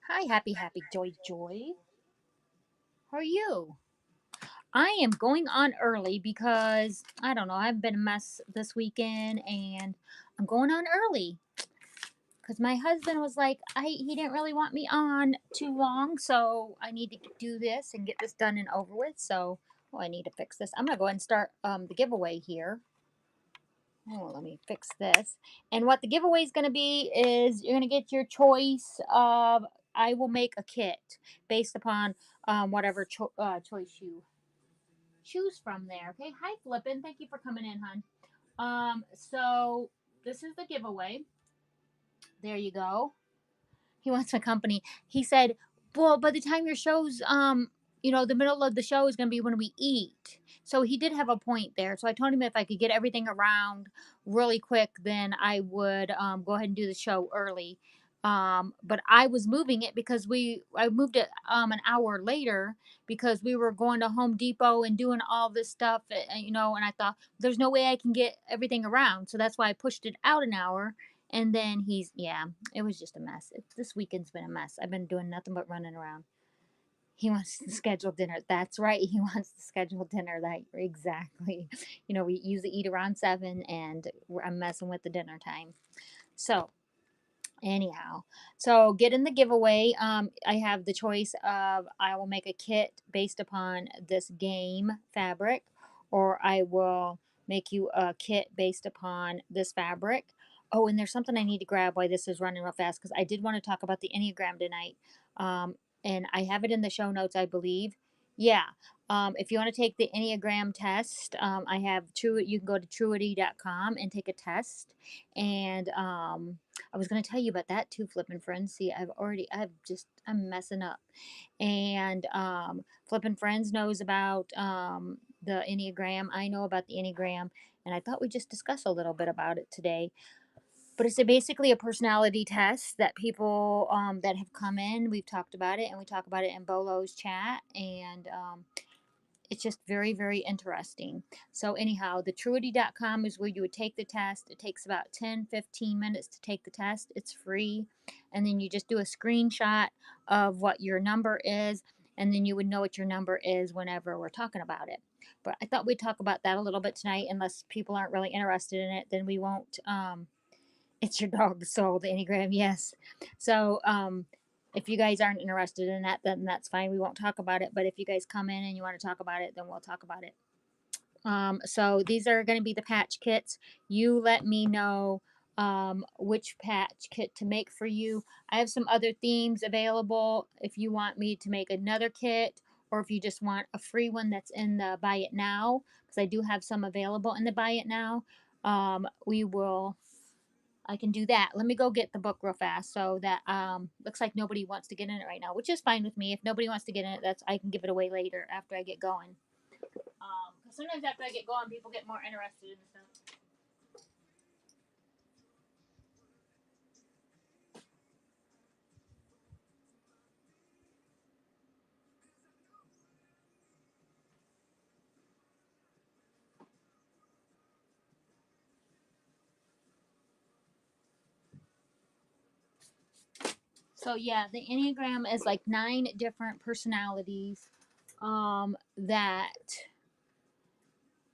Hi, happy, joy. How are you? I am going on early because I don't know. I've been a mess this weekend, and I'm going on early because my husband was like, he didn't really want me on too long, so I need to do this and get this done and over with. So, I need to fix this. I'm gonna go ahead and start the giveaway here. Oh, let me fix this. And what the giveaway is going to be is you're going to get your choice of I will make a kit based upon whatever choice you choose from there. Okay. Hi, Flippin. Thank you for coming in, hon. So this is the giveaway. There you go. He wants a company. He said, "Well, by the time your show's the middle of the show is going to be when we eat." So he did have a point there. So I told him if I could get everything around really quick, then I would go ahead and do the show early. But I was moving it because I moved it an hour later because we were going to Home Depot and doing all this stuff, and I thought there's no way I can get everything around. So that's why I pushed it out an hour. And then yeah, it was just a mess. This weekend's been a mess. I've been doing nothing but running around. He wants to schedule dinner. That's right. He wants to schedule dinner. That exactly. We usually eat around 7, and I'm messing with the dinner time. So anyhow, so get in the giveaway. I have the choice of I will make a kit based upon this game fabric, or I will make you a kit based upon this fabric. Oh, and there's something I need to grab while this is running real fast because I did want to talk about the Enneagram tonight. Um, and I have it in the show notes, I believe. Yeah. If you want to take the Enneagram test, I have True. You can go to truity.com and take a test. And I was going to tell you about that too, Flippin' Friends. See, I'm messing up. And Flippin' Friends knows about the Enneagram. I know about the Enneagram. And I thought we'd just discuss a little bit about it today. But it's basically a personality test that people that have come in, we've talked about it, and we talk about it in Bolo's chat. And it's just very, very interesting. So, anyhow, the truity.com is where you would take the test. It takes about 10-15 minutes to take the test. It's free. And then you just do a screenshot of what your number is. And then you would know what your number is whenever we're talking about it. But I thought we'd talk about that a little bit tonight. Unless people aren't really interested in it, then we won't. It's your dog's soul, the Enneagram, yes. So, if you guys aren't interested in that, then that's fine. We won't talk about it. But if you guys come in and you want to talk about it, then we'll talk about it. So these are going to be the patch kits. You let me know which patch kit to make for you. I have some other themes available if you want me to make another kit, or if you just want a free one that's in the buy it now, because I do have some available in the buy it now. We will I can do that. Let me go get the book real fast. So that looks like nobody wants to get in it right now, which is fine with me. If nobody wants to get in it, that's I can give it away later after I get going. 'Cause sometimes after I get going, people get more interested in stuff. So yeah, the Enneagram is like 9 different personalities that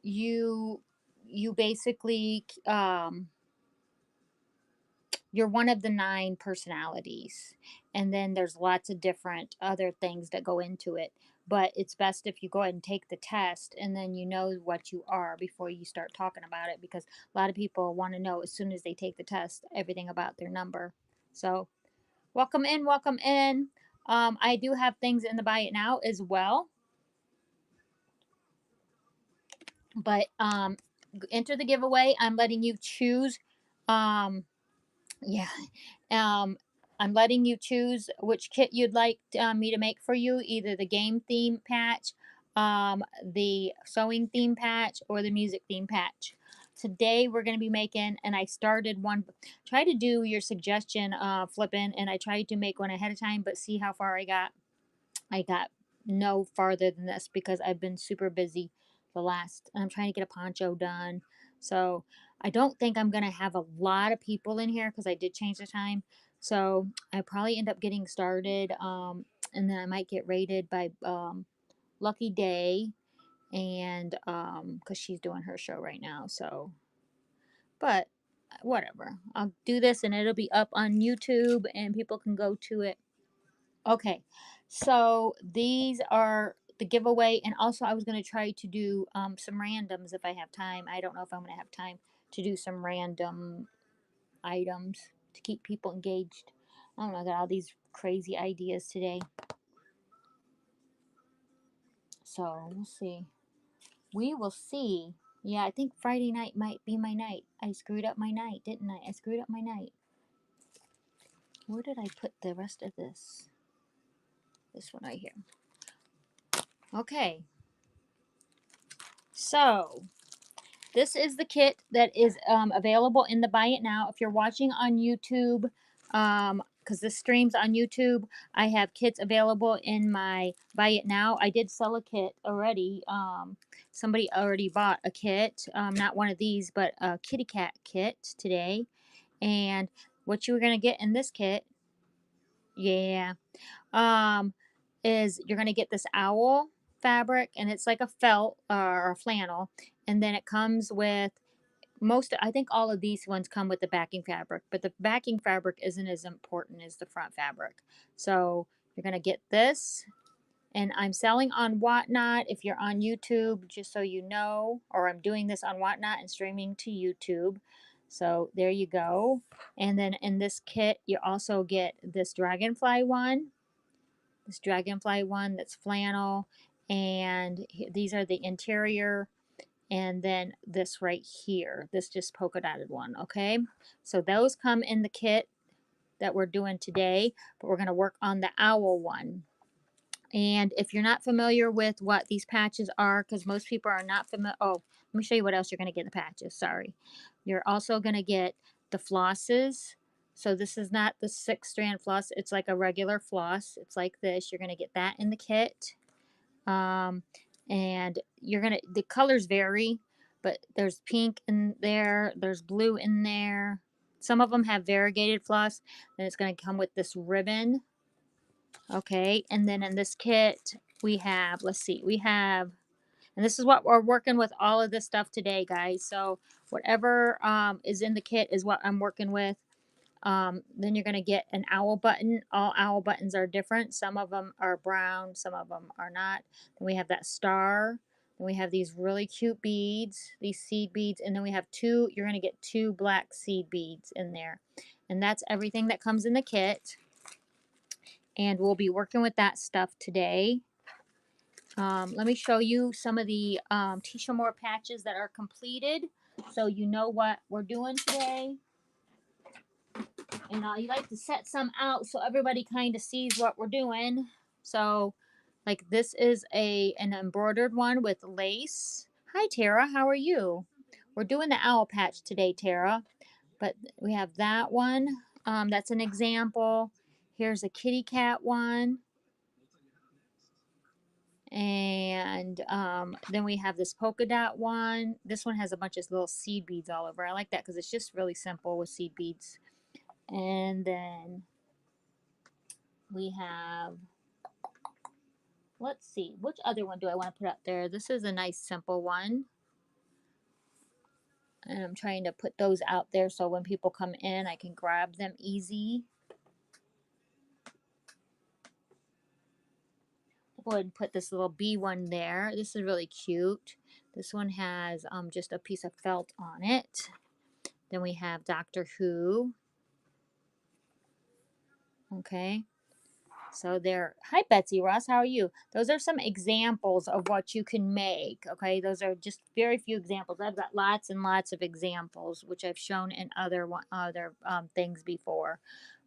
you you basically you're one of the 9 personalities, and then there's lots of different other things that go into it, but it's best if you go ahead and take the test and then you know what you are before you start talking about it, because a lot of people want to know as soon as they take the test everything about their number. So welcome in. I do have things in the buy it now as well, but enter the giveaway. I'm letting you choose. Um, Yeah. Um, I'm letting you choose which kit you'd like me to make for you, either the game theme patch, the sewing theme patch, or the music theme patch. Today we're going to be making, and I started one. Try to do your suggestion, flipping, and I tried to make one ahead of time, but see how far I got. I got no farther than this because I've been super busy I'm trying to get a poncho done. So I don't think I'm going to have a lot of people in here because I did change the time. So I probably end up getting started, and then I might get rated by Lucky Day, and because she's doing her show right now. So, but whatever, I'll do this, and it'll be up on YouTube, and people can go to it. Okay, so these are the giveaway, and also I was going to try to do some randoms if I have time. I don't know if I'm going to have time to do some random items to keep people engaged. I don't know, I got all these crazy ideas today. So we'll see. We will see. Yeah, I think Friday night might be my night. I screwed up my night, didn't I? I screwed up my night. Where did I put the rest of this? This one right here. Okay. So this is the kit that is available in the Buy It Now. If you're watching on YouTube, because this streams on YouTube, I have kits available in my Buy It Now. I did sell a kit already. Somebody already bought a kit, not one of these, but a kitty cat kit today. And what you're gonna get in this kit, yeah, um, is you're gonna get this owl fabric, and it's like a felt or a flannel, and then it comes with I think all of these ones come with the backing fabric, but the backing fabric isn't as important as the front fabric. So you're going to get this, and I'm selling on Whatnot if you're on YouTube, just so you know, or I'm doing this on Whatnot and streaming to YouTube. So there you go. And then in this kit, you also get this dragonfly one, that's flannel, and these are the interior, and then this right here, this just polka dotted one. Okay, so those come in the kit that we're doing today, but we're going to work on the owl one. And if you're not familiar with what these patches are, because most people are not familiar, oh, let me show you what else you're going to get in the patches. Sorry, you're also going to get the flosses. So this is not the 6-strand floss, it's like a regular floss. It's like this. You're going to get that in the kit. um, and the colors vary, but there's pink in there, there's blue in there. Some of them have variegated floss. Then it's going to come with this ribbon. Okay, and then in this kit we have, let's see, and this is what we're working with, all of this stuff today, guys. So whatever is in the kit is what I'm working with. Then you're going to get an owl button. All owl buttons are different. Some of them are brown, some of them are not. Then we have that star. Then we have these really cute beads, these seed beads. And then we have you're going to get 2 black seed beads in there. And that's everything that comes in the kit. And we'll be working with that stuff today. Let me show you some of the Teesha Moore patches that are completed, so you know what we're doing today. And I like to set some out so everybody kind of sees what we're doing. So, like, this is an embroidered one with lace. Hi, Tara. How are you? We're doing the owl patch today, Tara. But we have that one. That's an example. Here's a kitty cat one. And then we have this polka dot one. This one has a bunch of little seed beads all over. I like that because it's just really simple with seed beads. And then we have, let's see, which other one do I want to put up there? This is a nice simple one. And I'm trying to put those out there so when people come in, I can grab them easy. I'll go ahead and put this little bee one there. This is really cute. This one has just a piece of felt on it. Then we have Doctor Who. Okay. So hi Betsy Ross, how are you? Those are some examples of what you can make. Okay, those are just very few examples. I've got lots and lots of examples, which I've shown in other things before.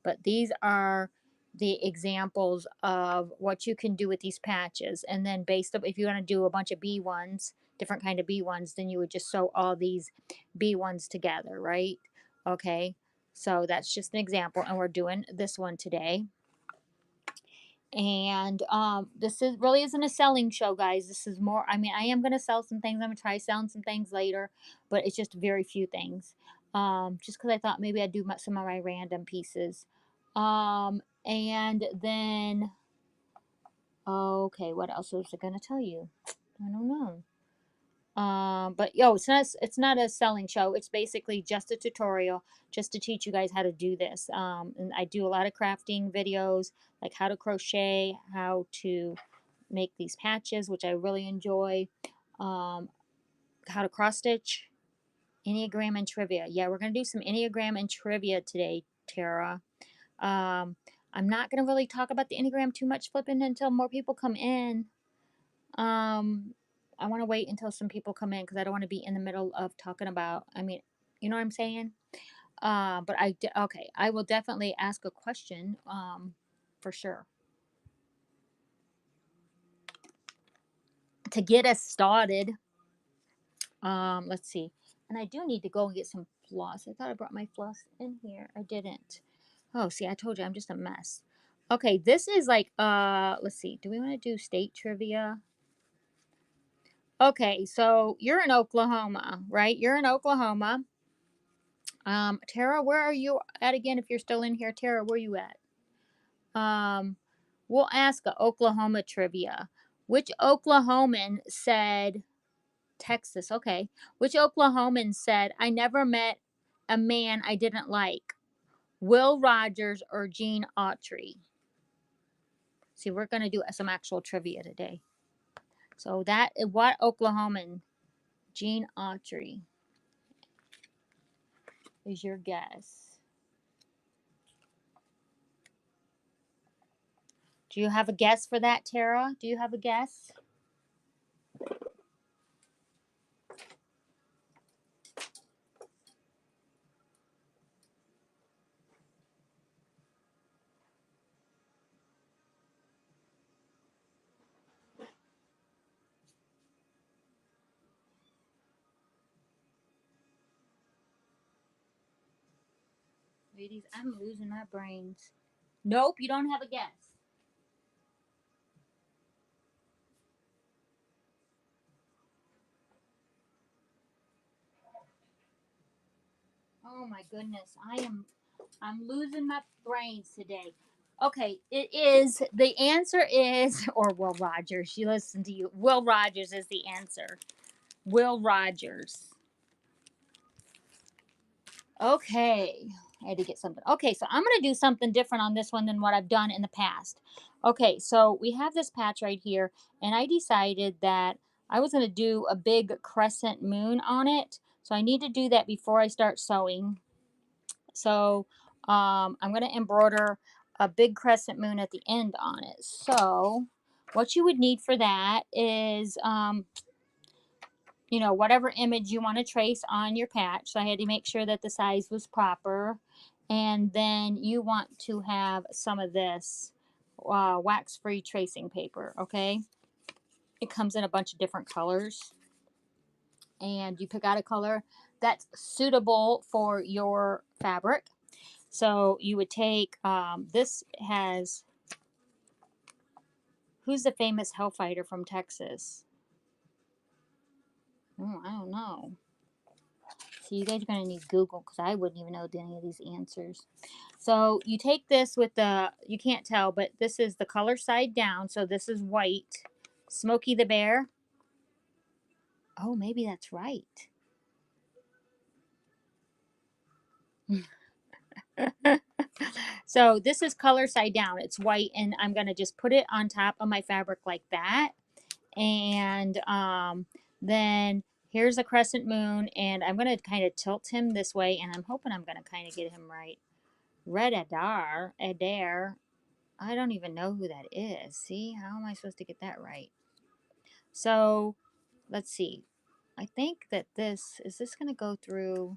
But these are the examples of what you can do with these patches. And then based up, if you want to do a bunch of B ones, different kind of B ones, then you would just sew all these B ones together, right? Okay, so that's just an example, and we're doing this one today. And this really isn't a selling show, guys. This is more, I mean, I am going to sell some things. I'm going to try selling some things later, but it's just very few things. Just because I thought maybe I'd do some of my random pieces. And then, okay, what else was I gonna tell you? I don't know. But yo, it's not a selling show. It's basically just a tutorial just to teach you guys how to do this. And I do a lot of crafting videos, like how to crochet, how to make these patches, which I really enjoy. Um, how to cross stitch, Enneagram and trivia. Yeah, we're gonna do some Enneagram and trivia today, Tara. Um, I'm not gonna really talk about the Enneagram too much, flipping, until more people come in. Um, I want to wait until some people come in because I don't want to be in the middle of talking about. I mean, you know what I'm saying? But okay, I will definitely ask a question. For sure, to get us started. Let's see. And I do need to go and get some floss. I thought I brought my floss in here. I didn't. Oh, see, I told you I'm just a mess. Okay, this is like let's see. Do we want to do state trivia? Okay, so you're in Oklahoma, right? You're in Oklahoma. Tara, where are you at again? If you're still in here, Tara, where are you at? Um, we'll ask a Oklahoma trivia. Which Oklahoman said Texas? Okay. Which Oklahoman said I never met a man I didn't like? Will Rogers or Gene Autry? See, we're gonna do some actual trivia today. So what Oklahoman? Gene Autry is your guess. Do you have a guess for that, Tara? Do you have a guess? Ladies, I'm losing my brains. Nope, you don't have a guess. Oh my goodness, I'm losing my brains today. Okay, the answer is, or Will Rogers. You listen to you. Will Rogers is the answer. Will Rogers. Okay, I had to get something. Okay, so I'm going to do something different on this one than what I've done in the past. Okay, so we have this patch right here, and I decided that I was going to do a big crescent moon on it. So I need to do that before I start sewing. So I'm going to embroider a big crescent moon at the end on it. So what you would need for that is whatever image you want to trace on your patch. So I had to make sure that the size was proper. And then you want to have some of this wax-free tracing paper, okay? It comes in a bunch of different colors. And you pick out a color that's suitable for your fabric. So you would take, this has, who's the famous hellfighter from Texas? Oh, I don't know. So you guys are going to need Google because I wouldn't even know any of these answers. So you take this with you can't tell, but this is the color side down. So this is white. Smokey the Bear. Oh, maybe that's right. So this is color side down. It's white, and I'm going to just put it on top of my fabric like that. And then here's a crescent moon, and I'm going to kind of tilt him this way, and I'm hoping I'm going to kind of get him right. Red Adair. I don't even know who that is. See, how am I supposed to get that right? So let's see. I think that is this going to go through?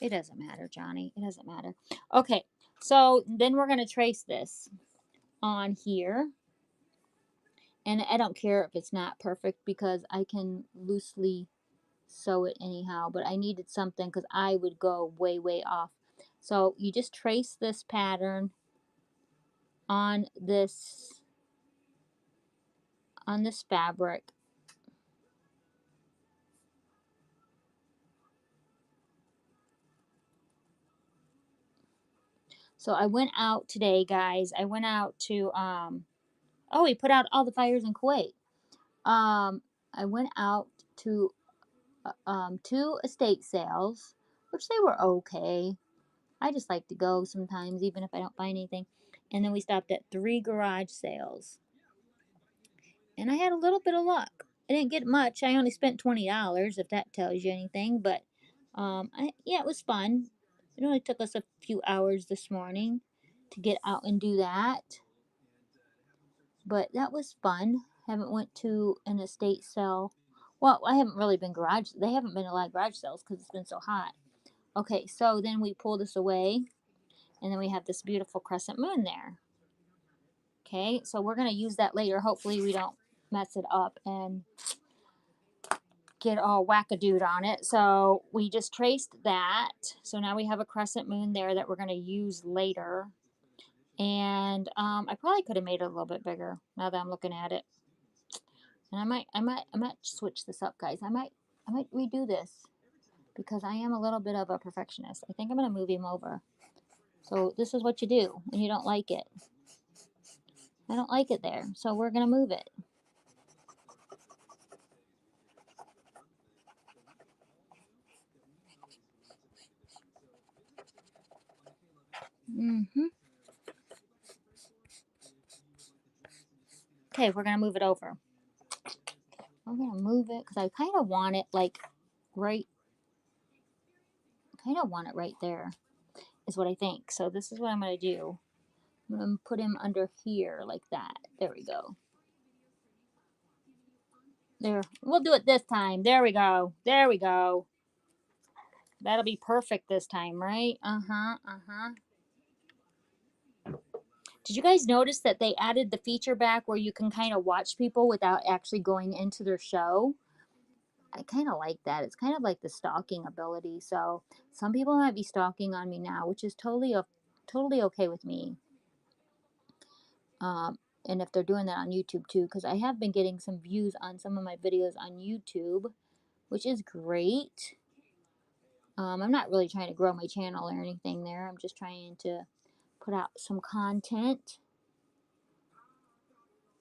It doesn't matter, Johnny. It doesn't matter. Okay, so then we're going to trace this on here. And I don't care if it's not perfect because I can loosely sew it anyhow. But I needed something because I would go way, way off. So you just trace this pattern on this fabric. So I went out today, guys. I went out to oh, we put out all the fires in Kuwait. I went out to two estate sales, which they were okay. I just like to go sometimes, even if I don't find anything. And then we stopped at three garage sales, and I had a little bit of luck. I didn't get much. I only spent $20, if that tells you anything. But yeah, it was fun. It only took us a few hours this morning to get out and do that, but that was fun. Haven't went to an estate sale. Well, I haven't really been garage. They haven't been a lot of garage sales because it's been so hot. Okay, so then we pull this away, and then we have this beautiful crescent moon there. Okay, so we're gonna use that later. Hopefully, we don't mess it up and get all wackadood on it. So we just traced that. So now we have a crescent moon there that we're gonna use later. And I probably could have made it a little bit bigger now that I'm looking at it. And I might switch this up, guys. I might redo this because I am a little bit of a perfectionist. I think I'm gonna move him over. So this is what you do when you don't like it. I don't like it there, so we're gonna move it. Okay, we're gonna move it over. I'm gonna move it because I kind of want it like right. Kind of want it right there. Is what I think. So this is what I'm gonna do. I'm gonna put him under here like that. There we go. There. We'll do it this time. There we go. There we go. That'll be perfect this time, right? Uh-huh. Uh-huh. Did you guys notice that they added the feature back where you can kind of watch people without actually going into their show? I kind of like that. It's kind of like the stalking ability. So some people might be stalking on me now, which is totally okay with me. And if they're doing that on YouTube too, because I have been getting some views on some of my videos on YouTube, which is great. I'm not really trying to grow my channel or anything there. I'm just trying to put out some content.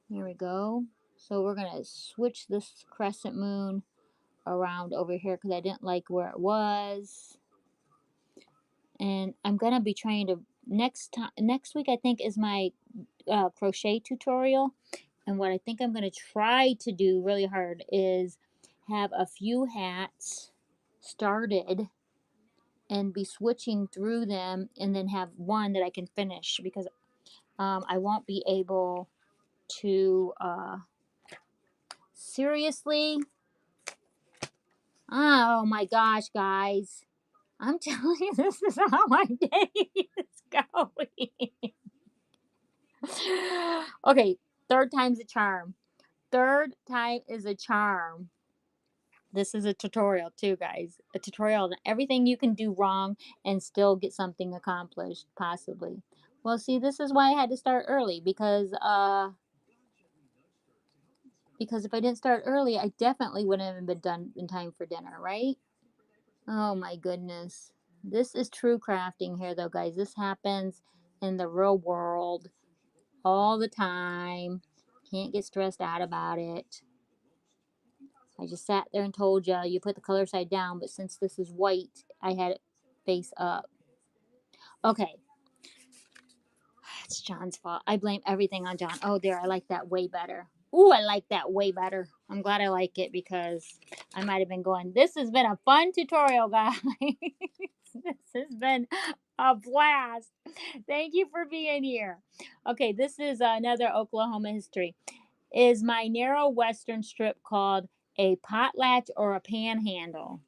Here we go. So we're going to switch this crescent moon around over here because I didn't like where it was. And I'm going to be trying to, next week I think is my crochet tutorial. And what I think I'm going to try to do really hard is have a few hats started and be switching through them and then have one that I can finish because I won't be able to seriously. Oh my gosh, guys. I'm telling you, this is how my day is going. Okay, third time's a charm. Third time is a charm. This is a tutorial too, guys. A tutorial on everything you can do wrong and still get something accomplished, possibly. Well, see, this is why I had to start early because if I didn't start early, I definitely wouldn't have been done in time for dinner, right? Oh my goodness. This is true crafting here though, guys. This happens in the real world all the time. Can't get stressed out about it. I just sat there and told you, you put the color side down, but since this is white, I had it face up. Okay. It's John's fault. I blame everything on John. Oh, there. I like that way better. Ooh, I like that way better. I'm glad I like it because I might have been going, this has been a fun tutorial, guys. This has been a blast. Thank you for being here. Okay, this is another Oklahoma history. Is my narrow western strip called a potlatch or a panhandle?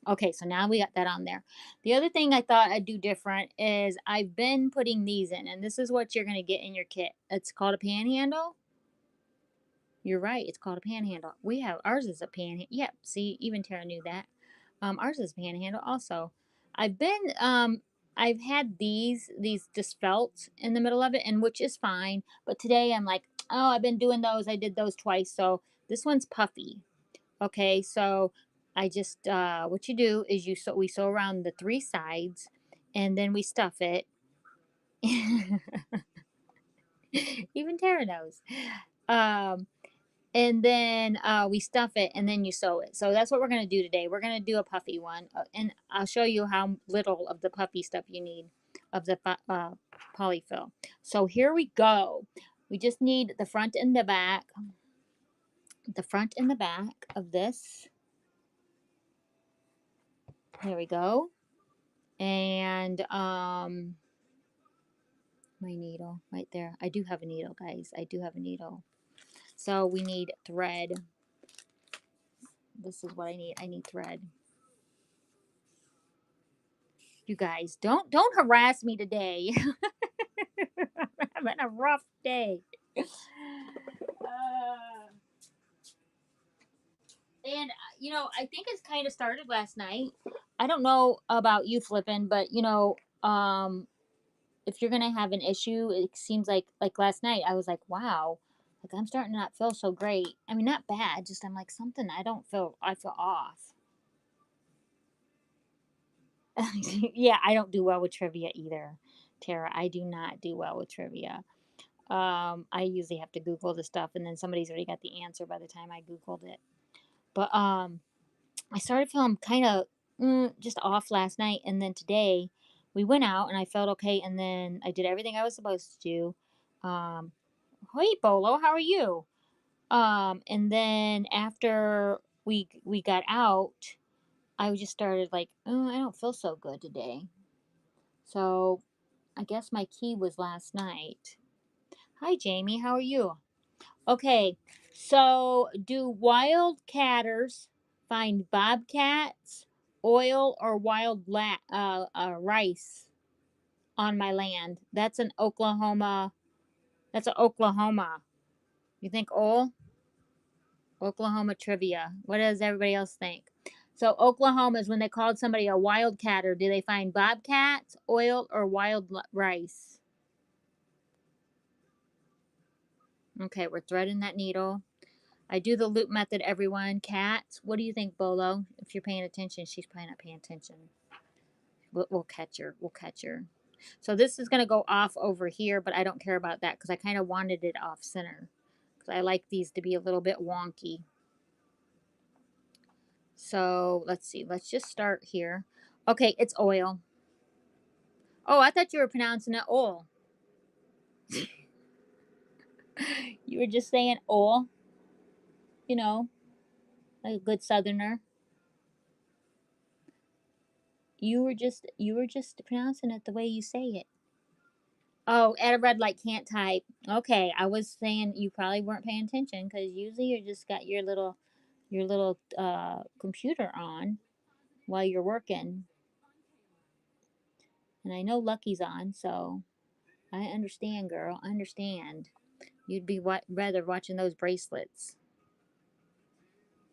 Okay, so now we got that on there. The other thing I thought I'd do different is I've been putting these in, and this is what you're going to get in your kit. It's called a panhandle. You're right, it's called a panhandle. We have, ours is a panhandle. Yep, see, even Tara knew that. Ours is a panhandle also. I've been, I've had these just felt in the middle of it, and which is fine. But today I'm like, oh, I've been doing those. I did those twice. So this one's puffy. Okay, so I just what you do is we sew around the three sides, and then we stuff it. Even Tara knows. Um, and then we stuff it, and then you sew it. So that's what we're gonna do today. We're gonna do a puffy one, and I'll show you how little of the puffy stuff you need of the polyfill. So here we go. We just need the front and the back. The front and the back of this. There we go. And my needle right there. I do have a needle, guys. I do have a needle. So we need thread. This is what I need. I need thread. You guys, don't harass me today. I'm having a rough day. And I think it's kind of started last night. I don't know about you, Flippin', but if you're gonna have an issue, it seems like last night I was like, wow, like I'm starting to not feel so great. I mean, not bad, just I'm like something I feel off. Yeah, I don't do well with trivia either, Tara. I do not do well with trivia. I usually have to Google the stuff, and then somebody's already got the answer by the time I Googled it. But I started feeling kind of just off last night, and then today we went out and I felt okay, and then I did everything I was supposed to do. Hey Bolo, how are you? And then after we got out, I just started like, oh, I don't feel so good today. So I guess my key was last night. Hi Jamie, how are you? Okay, so do wildcatters find bobcats, oil, or rice on my land? That's an Oklahoma. That's an Oklahoma. You think oil? Oklahoma trivia. What does everybody else think? So Oklahoma is when they called somebody a wildcatter. Do they find bobcats, oil, or rice? Okay, we're threading that needle. I do the loop method, everyone. Cats, what do you think, Bolo? If you're paying attention, she's probably not paying attention. We'll catch her. We'll catch her. So this is going to go off over here, but I don't care about that because I kind of wanted it off center. Because I like these to be a little bit wonky. So let's see. Let's just start here. Okay, it's oil. Oh, I thought you were pronouncing it oil. You were just saying oil, you know, like a good southerner. You were just pronouncing it the way you say it. Oh, at a red light can't type. Okay, I was saying you probably weren't paying attention because usually you just got your little computer on while you're working, and I know Lucky's on, so I understand, girl. I understand. You'd be rather watching those bracelets.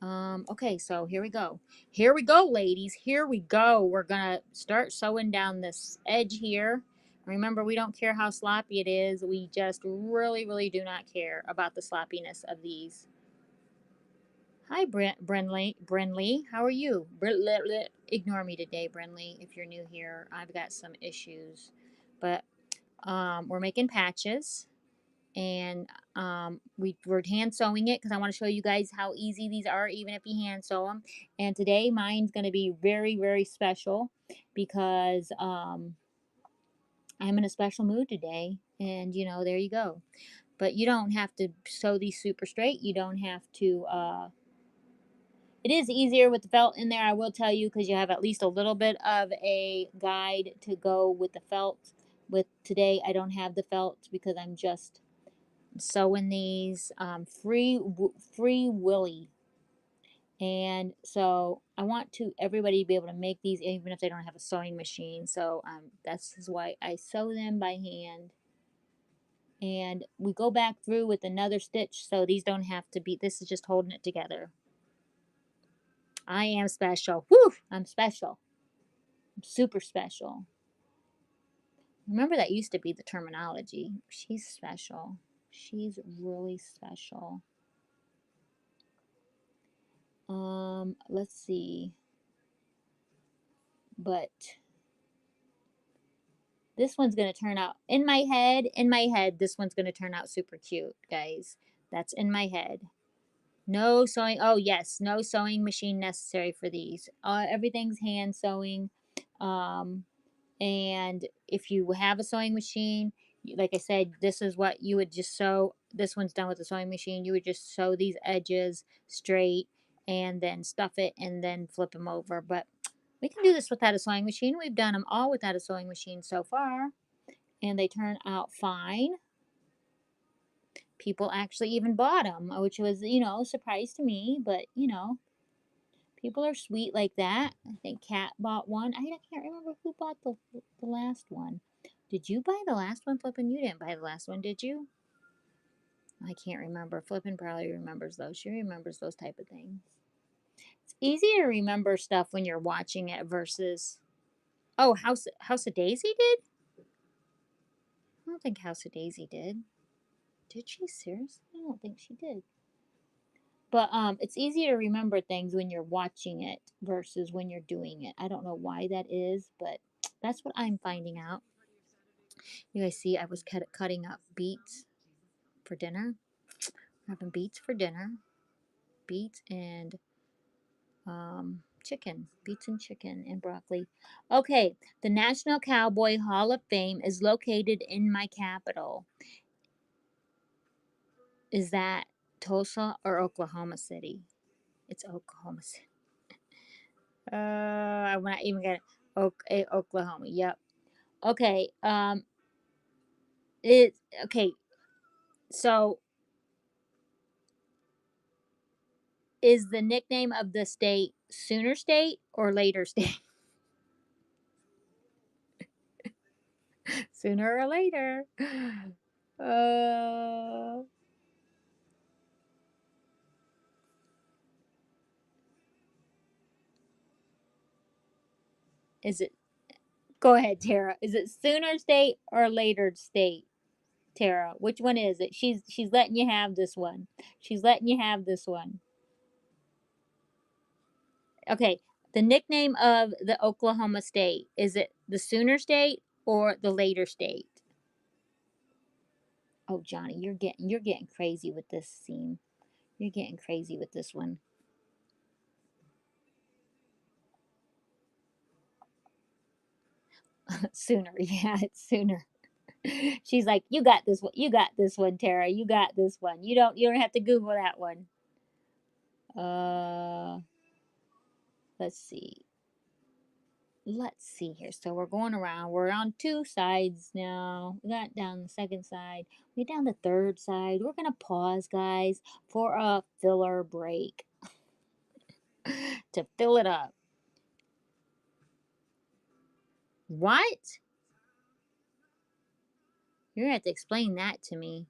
Okay, so here we go. Here we go, ladies. Here we go. We're gonna start sewing down this edge here. Remember, we don't care how sloppy it is. We just really, really do not care about the sloppiness of these. Hi, Brenly. How are you? Ignore me today, Brenly, if you're new here. I've got some issues. But we're making patches. And we're hand sewing it because I want to show you guys how easy these are, even if you hand sew them. And today mine's going to be very, very special because I'm in a special mood today. And there you go. But you don't have to sew these super straight. You don't have to. It is easier with the felt in there, I will tell you, because you have at least a little bit of a guide to go with the felt. With today, I don't have the felt because I'm just sewing these free willy, and so I want to everybody to be able to make these even if they don't have a sewing machine. So that's why I sew them by hand, and we go back through with another stitch so these don't have to be. This is just holding it together. I am special. Woo! I'm special. I'm super special. Remember that used to be the terminology. She's special. She's really special. Let's see. But This one's gonna turn out in my head, this one's gonna turn out super cute, guys. That's in my head. No sewing. Oh, yes, no sewing machine necessary for these. Everything's hand sewing. Um, and if you have a sewing machine, like I said, this is what you would just sew. This one's done with a sewing machine. You would just sew these edges straight and then stuff it and then flip them over. But we can do this without a sewing machine. We've done them all without a sewing machine so far, and they turn out fine. People actually even bought them, which was, a surprise to me, but, people are sweet like that. I think Kat bought one. I can't remember who bought the last one. Did you buy the last one, Flippin'? You didn't buy the last one, did you? I can't remember. Flippin' probably remembers those. She remembers those type of things. It's easy to remember stuff when you're watching it versus. Oh, House of Daisy did? I don't think House of Daisy did. Did she seriously? I don't think she did. But it's easy to remember things when you're watching it versus when you're doing it. I don't know why that is, but that's what I'm finding out. You guys see, I was cutting up beets for dinner. Having beets for dinner. Beets and chicken. Beets and chicken and broccoli. Okay, the National Cowboy Hall of Fame is located in my capital. Is that Tulsa or Oklahoma City? It's Oklahoma City. I'm not even gonna. Oklahoma. Yep. Okay. It. Okay. So, is the nickname of the state Sooner State or Later State? Sooner or later. Uh. Is it? Go ahead, Tara. Is it Sooner State or Later State? Tara, which one is it? She's letting you have this one. She's letting you have this one. Okay, the nickname of the Oklahoma State, is it the Sooner State or the Later State? Oh, Johnny, you're getting crazy with this scene. You're getting crazy with this one. Sooner, yeah, it's Sooner. She's like, you got this one. You got this one, Tara. You got this one. You don't have to Google that one. Uh, let's see. Let's see here. So we're going around. We're on two sides now. We got down the second side. We down the third side. We're gonna pause, guys, for a filler break to fill it up. What? You're gonna have to explain that to me.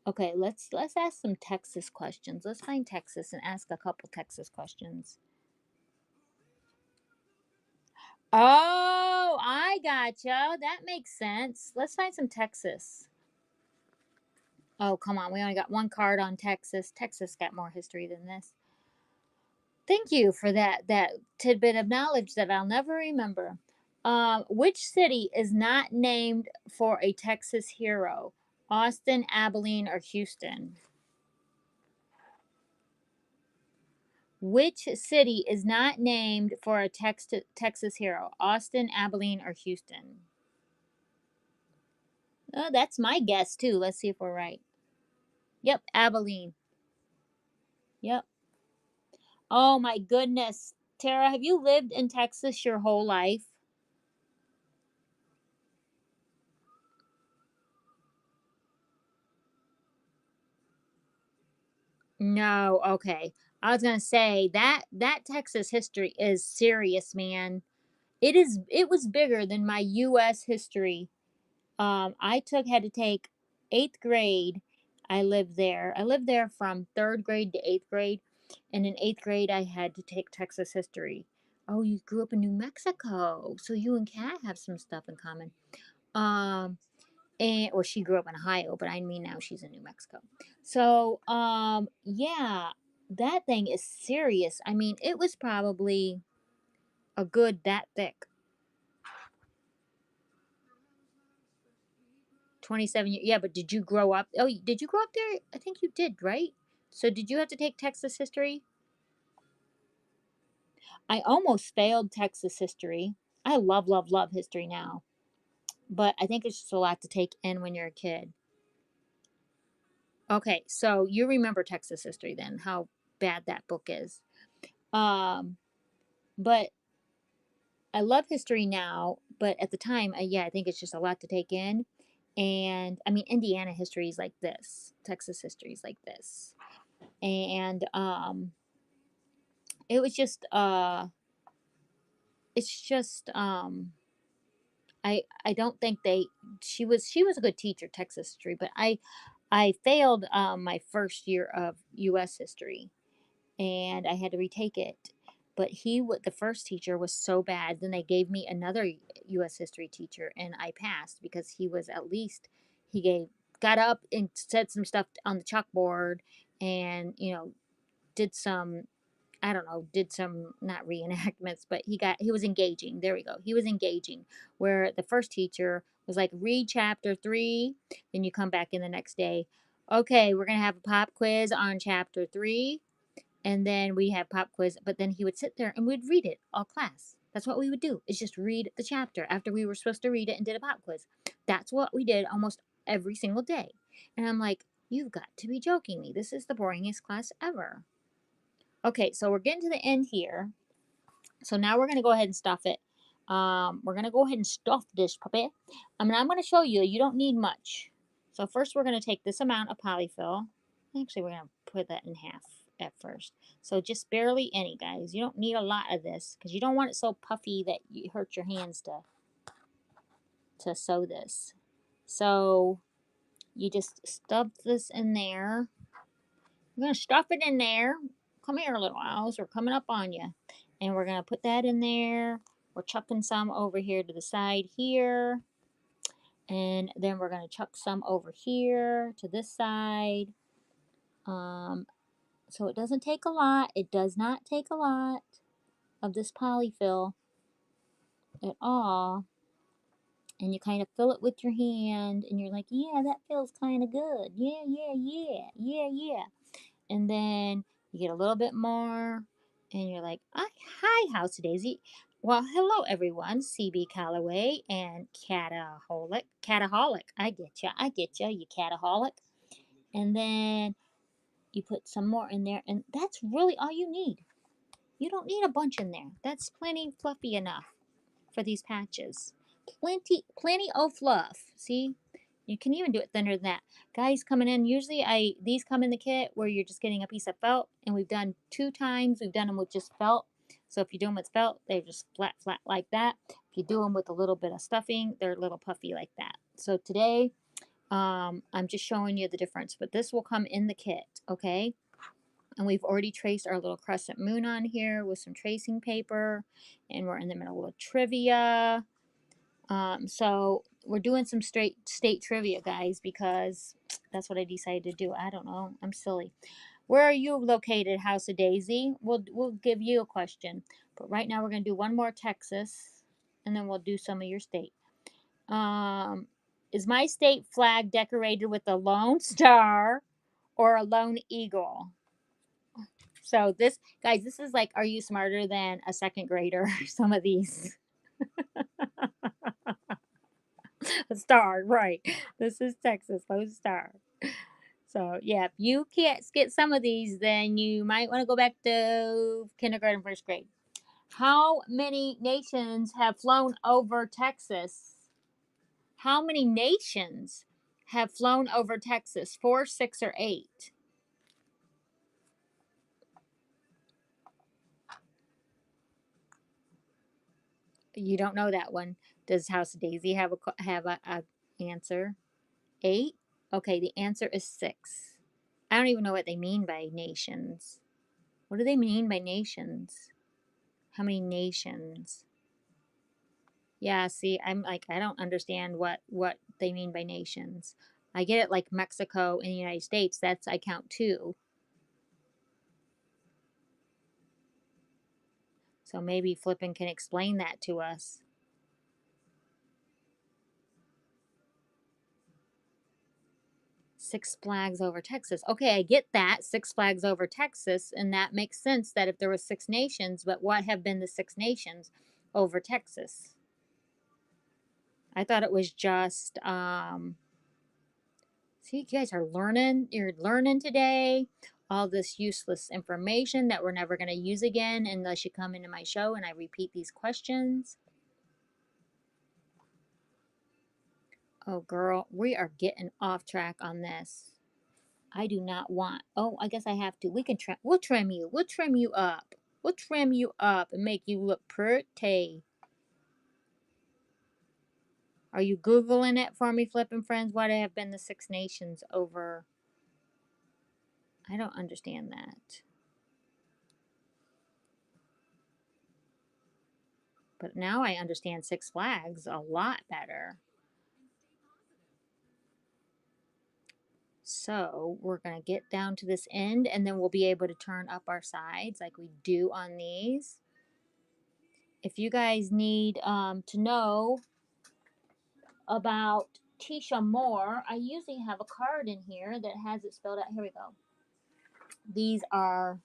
Okay, let's ask some Texas questions. Let's find Texas and ask a couple Texas questions. Oh, I gotcha. That makes sense. Let's find some Texas. Oh, come on. We only got one card on Texas. Texas got more history than this. Thank you for that tidbit of knowledge that I'll never remember. Which city is not named for a Texas hero? Austin, Abilene, or Houston? Which city is not named for a Texas hero? Austin, Abilene, or Houston? Oh, that's my guess too. Let's see if we're right. Yep, Abilene. Yep. Oh my goodness. Tara, have you lived in Texas your whole life? No, okay. I was gonna say that Texas history is serious, man. It was bigger than my US history. I took had to take eighth grade. I lived there. I lived there from third grade to eighth grade. And in eighth grade I had to take Texas history. Oh, you grew up in New Mexico. So you and Kat have some stuff in common. Um and or she grew up in Ohio, but I mean now she's in New Mexico. So yeah. That thing is serious. I mean, it was probably a good that thick. 27 years. Yeah, but did you grow up? Oh, did you grow up there? I think you did, right? So did you have to take Texas history? I almost failed Texas history. I love, love, love history now, but I think it's just a lot to take in when you're a kid. Okay, so you remember Texas history then, how bad that book is. Um, but I love history now, but at the time, yeah, I think it's just a lot to take in. And I mean, Indiana history is like this, Texas history is like this. And it was just it's just I don't think they she was a good teacher, Texas history, but I failed my first year of US history and I had to retake it. But the first teacher was so bad. Then they gave me another U.S. history teacher, and I passed because he was at least he got up and said some stuff on the chalkboard, and did some I don't know did some not reenactments, but he was engaging. There we go. He was engaging. Where the first teacher was like, read chapter 3, then you come back in the next day. Okay, we're gonna have a pop quiz on chapter 3, and then we have pop quiz, but then he would sit there and we'd read it all class. That's what we would do, is just read the chapter after we were supposed to read it and did a pop quiz. That's what we did almost every single day. And I'm like, you've got to be joking me. This is the boringest class ever. Okay, so we're getting to the end here. So now we're going to go ahead and stuff it. We're going to go ahead and stuff this puppy. I'm going to show you, you don't need much. So first we're going to take this amount of polyfill. Actually, we're going to put that in half at first. So just barely any, guys. You don't need a lot of this because you don't want it so puffy that you hurt your hands to sew this. So you just stuff this in there. We're going to stuff it in there. Come here, little owls. We're coming up on you. And we're going to put that in there. We're chucking some over here to the side here. And then we're going to chuck some over here to this side. So it doesn't take a lot. It does not take a lot of this polyfill at all. And you kind of fill it with your hand. And you're like, yeah, that feels kind of good. Yeah, yeah, yeah. Yeah, yeah. And then you get a little bit more, and you're like, hi, House Daisy. Well, hello, everyone. CB Calloway and Cataholic. Cataholic. I get ya, you cataholic. And then you put some more in there, and that's really all you need. You don't need a bunch in there. That's plenty fluffy enough for these patches. Plenty of fluff. See? You can even do it thinner than that. Guys coming in, usually these come in the kit where you're just getting a piece of felt, and we've done 2 times. We've done them with just felt. So if you do them with felt, they're just flat like that. If you do them with a little bit of stuffing, they're a little puffy like that. So today, I'm just showing you the difference, but this will come in the kit, okay? And we've already traced our little crescent moon on here with some tracing paper, and we're in the middle of trivia. So we're doing some state trivia, guys, because that's what I decided to do. I don't know. I'm silly. Where are you located, House of Daisy? We'll give you a question, but right now we're gonna do one more Texas, and then we'll do some of your state. Is my state flag decorated with a lone star or a lone eagle? So this, guys, this is like, are you smarter than a second grader? Some of these. A star, right. This is Texas, Lone Star. So, yeah, if you can't get some of these, then you might want to go back to kindergarten, first grade. How many nations have flown over Texas? How many nations have flown over Texas? 4, 6, or 8? You don't know that one. Does House Daisy have a answer? 8? Okay, the answer is 6. I don't even know what they mean by nations. What do they mean by nations? How many nations? Yeah, see, I'm like, I don't understand what they mean by nations. I get it, like Mexico and the United States, that's I count 2. So maybe Flippin can explain that to us. Six Flags Over Texas. Okay, I get that. Six Flags Over Texas, and that makes sense that if there was six nations, but what have been the six nations over Texas? I thought it was just see, you guys are learning. You're learning today all this useless information that we're never going to use again unless you come into my show and I repeat these questions. Oh, girl, we are getting off track on this. I do not want. Oh, I guess I have to. We can trim. We'll trim you. We'll trim you up. We'll trim you up and make you look pretty. Are you Googling it for me, Flippin' Friends? What have been the six nations over? I don't understand that. But now I understand Six Flags a lot better. So we're going to get down to this end and then we'll be able to turn up our sides like we do on these. If you guys need to know about Teesha Moore, I usually have a card in here that has it spelled out. Here we go. These are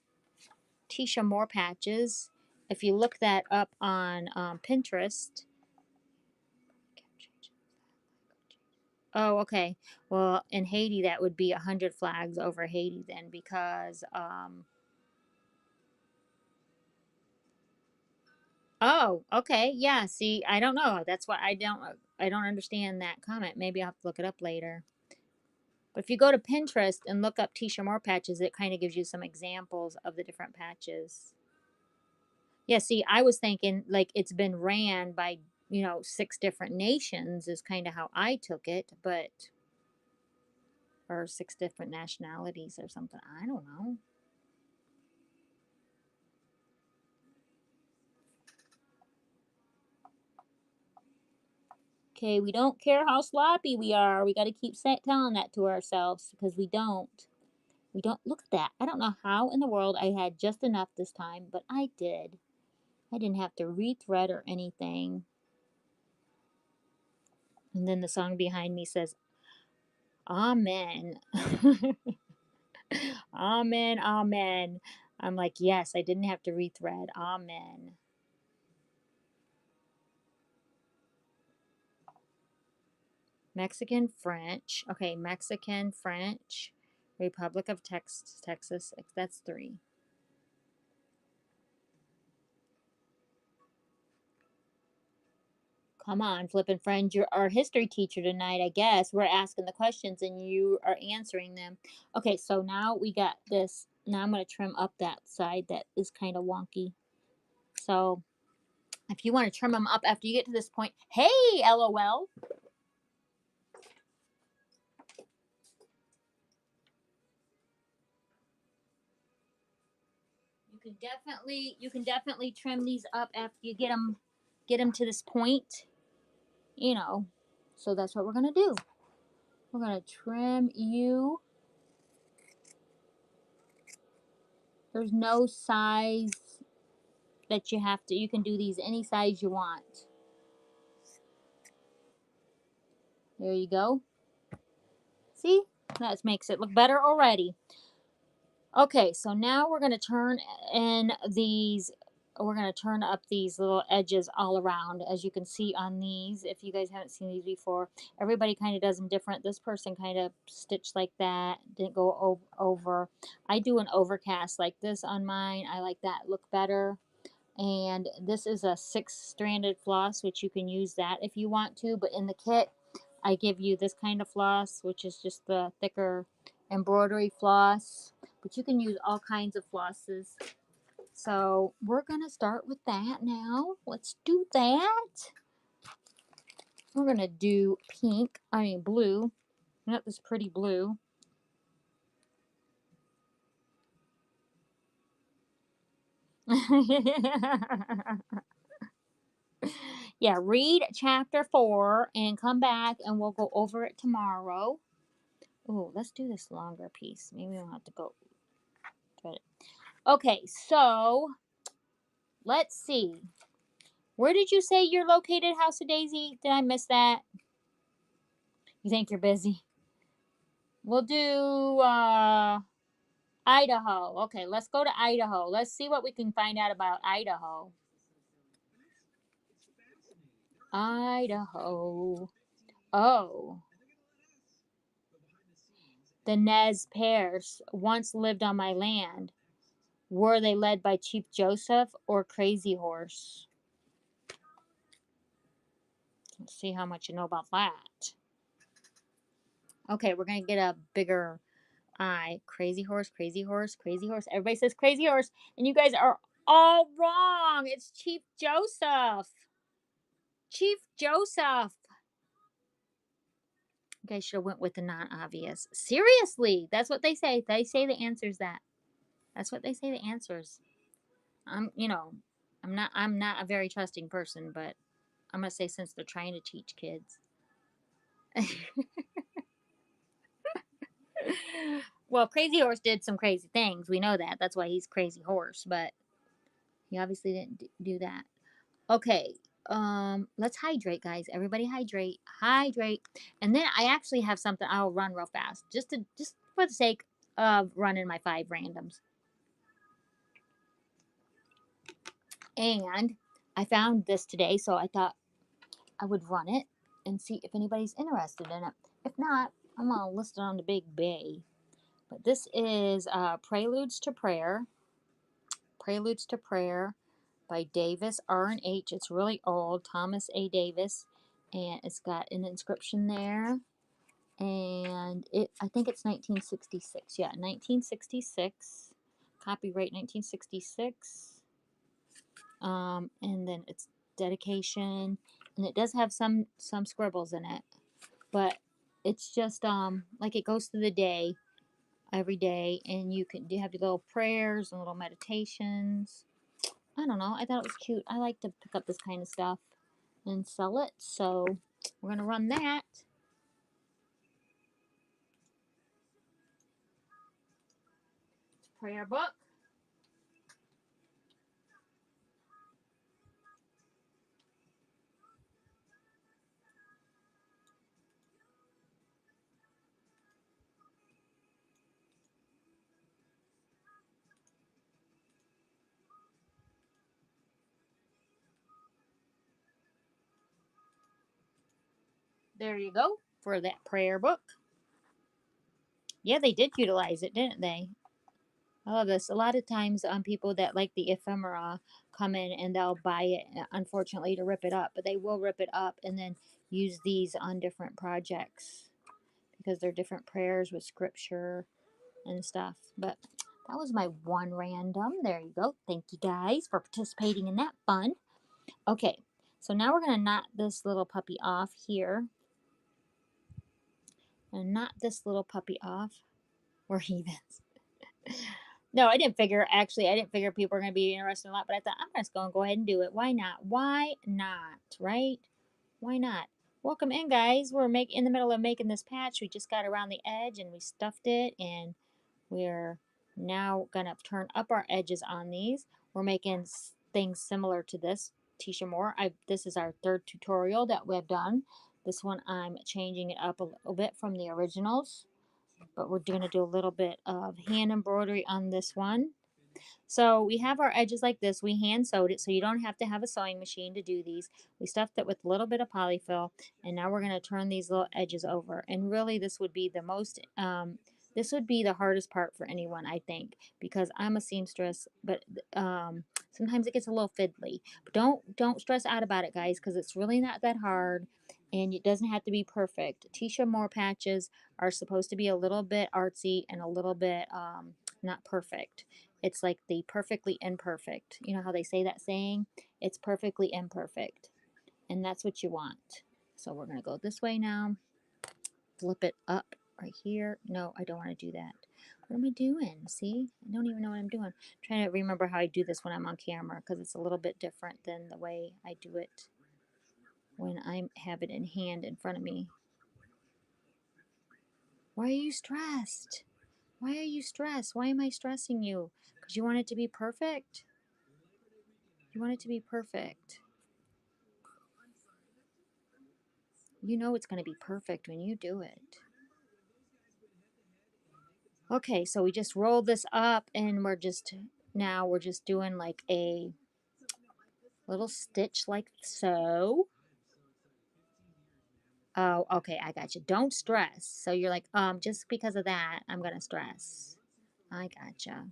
Teesha Moore patches. If you look that up on Pinterest. Oh, okay. Well, in Haiti, that would be 100 flags over Haiti then because oh, okay. Yeah, see, I don't know. That's why I don't understand that comment. Maybe I'll have to look it up later. But if you go to Pinterest and look up Teesha Moore patches, it kind of gives you some examples of the different patches. Yeah, see, I was thinking like it's been ran by, six different nations is kind of how I took it, but or six different nationalities or something. I don't know. Okay, we don't care how sloppy we are. We got to keep telling that to ourselves because we don't. We don't look at that. I don't know how in the world I had just enough this time, but I did. I didn't have to rethread or anything. And then the song behind me says, Amen. Amen, amen. I'm like, yes, I didn't have to rethread. Amen. Mexican, French. Okay, Mexican, French, Republic of Texas. That's three. Come on, Flippin' Friends. You're our history teacher tonight, I guess. We're asking the questions and you are answering them. Okay, so now we got this. Now I'm going to trim up that side that is kind of wonky. So if you want to trim them up after you get to this point, hey, LOL. You can definitely trim these up after you get them to this point, you know. So that's what we're going to do. We're going to trim you. There's no size that you can do these any size you want. There you go. See? That makes it look better already. Okay, so now we're going to turn in these, we're going to turn up these little edges all around. As you can see on these, if you guys haven't seen these before, everybody kind of does them different. This person kind of stitched like that, didn't go over. I do an overcast like this on mine. I like that look better. And this is a 6-stranded floss, which you can use that if you want to, but in the kit I give you this kind of floss, which is just the thicker embroidery floss, but you can use all kinds of flosses. So we're gonna start with that now. Let's do that. We're gonna do blue, not this pretty blue. Yeah, read chapter 4 and come back and we'll go over it tomorrow. Oh, let's do this longer piece. Maybe we don't have to go thread it. Okay, so let's see. Where did you say you're located, House of Daisy? Did I miss that? You think you're busy? We'll do Idaho. Okay, let's go to Idaho. Let's see what we can find out about Idaho. Idaho. Oh. The Nez Perce once lived on my land. Were they led by Chief Joseph or Crazy Horse? Let's see how much you know about that. Okay, we're going to get a bigger eye. Crazy Horse, Crazy Horse, Crazy Horse. Everybody says Crazy Horse, and you guys are all wrong. It's Chief Joseph. Chief Joseph. You guys should have went with the non-obvious. Seriously, that's what they say. They say the answer's that. That's what they say the answer's. You know, I'm not a very trusting person, but I'm gonna say since they're trying to teach kids. Well, Crazy Horse did some crazy things. We know that. That's why he's Crazy Horse, but he obviously didn't do that. Okay. Let's hydrate, guys. Everybody hydrate. Hydrate. And then I actually have something I'll run real fast. Just for the sake of running my 5 randoms. And I found this today, so I thought I would run it and see if anybody's interested in it. If not, I'm gonna list it on the big bay. But this is Preludes to Prayer. Preludes to Prayer by Davis R and H. It's really old, Thomas A. Davis, and it's got an inscription there. And I think it's 1966. Yeah, 1966. Copyright 1966. And then it's dedication, and it does have some scribbles in it, but it's just like it goes through the day every day, and you have the little prayers and little meditations. I don't know. I thought it was cute. I like to pick up this kind of stuff and sell it, so we're gonna run that. Prayer book. There you go for that prayer book. Yeah, they did utilize it, didn't they? I love this. A lot of times, people that like the ephemera come in and they'll buy it, unfortunately, to rip it up. But they will rip it up and then use these on different projects because they're different prayers with scripture and stuff. But that was my one random. There you go. Thank you guys for participating in that fun. Okay, so now we're going to knot this little puppy off here. And knot this little puppy off. We're heathens. No, I didn't figure. Actually, I didn't figure people were going to be interested in a lot. But I thought I'm just going to go ahead and do it. Why not? Why not? Right? Why not? Welcome in, guys. We're in the middle of making this patch. We just got around the edge and we stuffed it, and we're now going to turn up our edges on these. We're making things similar to this. Teesha Moore. This is our 3rd tutorial that we've done. This one I'm changing it up a little bit from the originals, but we're going to do a little bit of hand embroidery on this one. So we have our edges like this. We hand sewed it, so you don't have to have a sewing machine to do these. We stuffed it with a little bit of polyfill, and now we're going to turn these little edges over. And really, this would be the this would be the hardest part for anyone, I think, because I'm a seamstress, but sometimes it gets a little fiddly. But don't stress out about it, guys, because it's really not that hard, and it doesn't have to be perfect. Teesha Moore patches are supposed to be a little bit artsy and a little bit not perfect. It's like the perfectly imperfect. You know how they say that saying? It's perfectly imperfect. And that's what you want. So we're going to go this way now. Flip it up right here. No, I don't want to do that. What am I doing? See? I don't even know what I'm doing. I'm trying to remember how I do this when I'm on camera because it's a little bit different than the way I do it when I have it in hand in front of me. Why are you stressed? Why are you stressed? Why am I stressing you? Because you want it to be perfect? You want it to be perfect. You know it's going to be perfect when you do it. Okay, so we just rolled this up and we're just doing like a little stitch like so. Oh, okay, I got you. Don't stress. So you're like, just because of that, I'm gonna stress. I gotcha.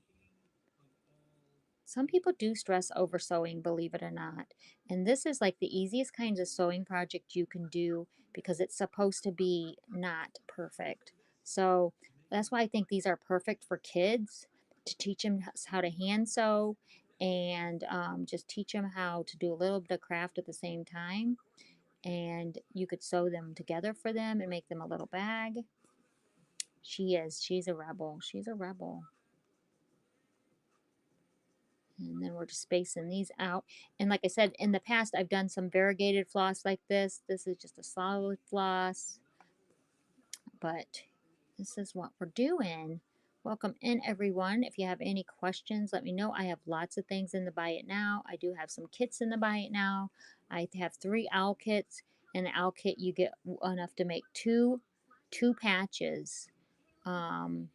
Some people do stress over sewing, believe it or not. And this is like the easiest kinds of sewing project you can do because it's supposed to be not perfect. So that's why I think these are perfect for kids to teach them how to hand sew and just teach them how to do a little bit of craft at the same time. And you could sew them together for them and make them a little bag. She is. She's a rebel. She's a rebel. And then we're just spacing these out. And like I said, in the past, I've done some variegated floss like this. This is just a solid floss, but this is what we're doing. Welcome in, everyone. If you have any questions, let me know. I have lots of things in the Buy It Now. I do have some kits in the Buy It Now. I have 3 owl kits. In the owl kit, you get enough to make two patches. Um,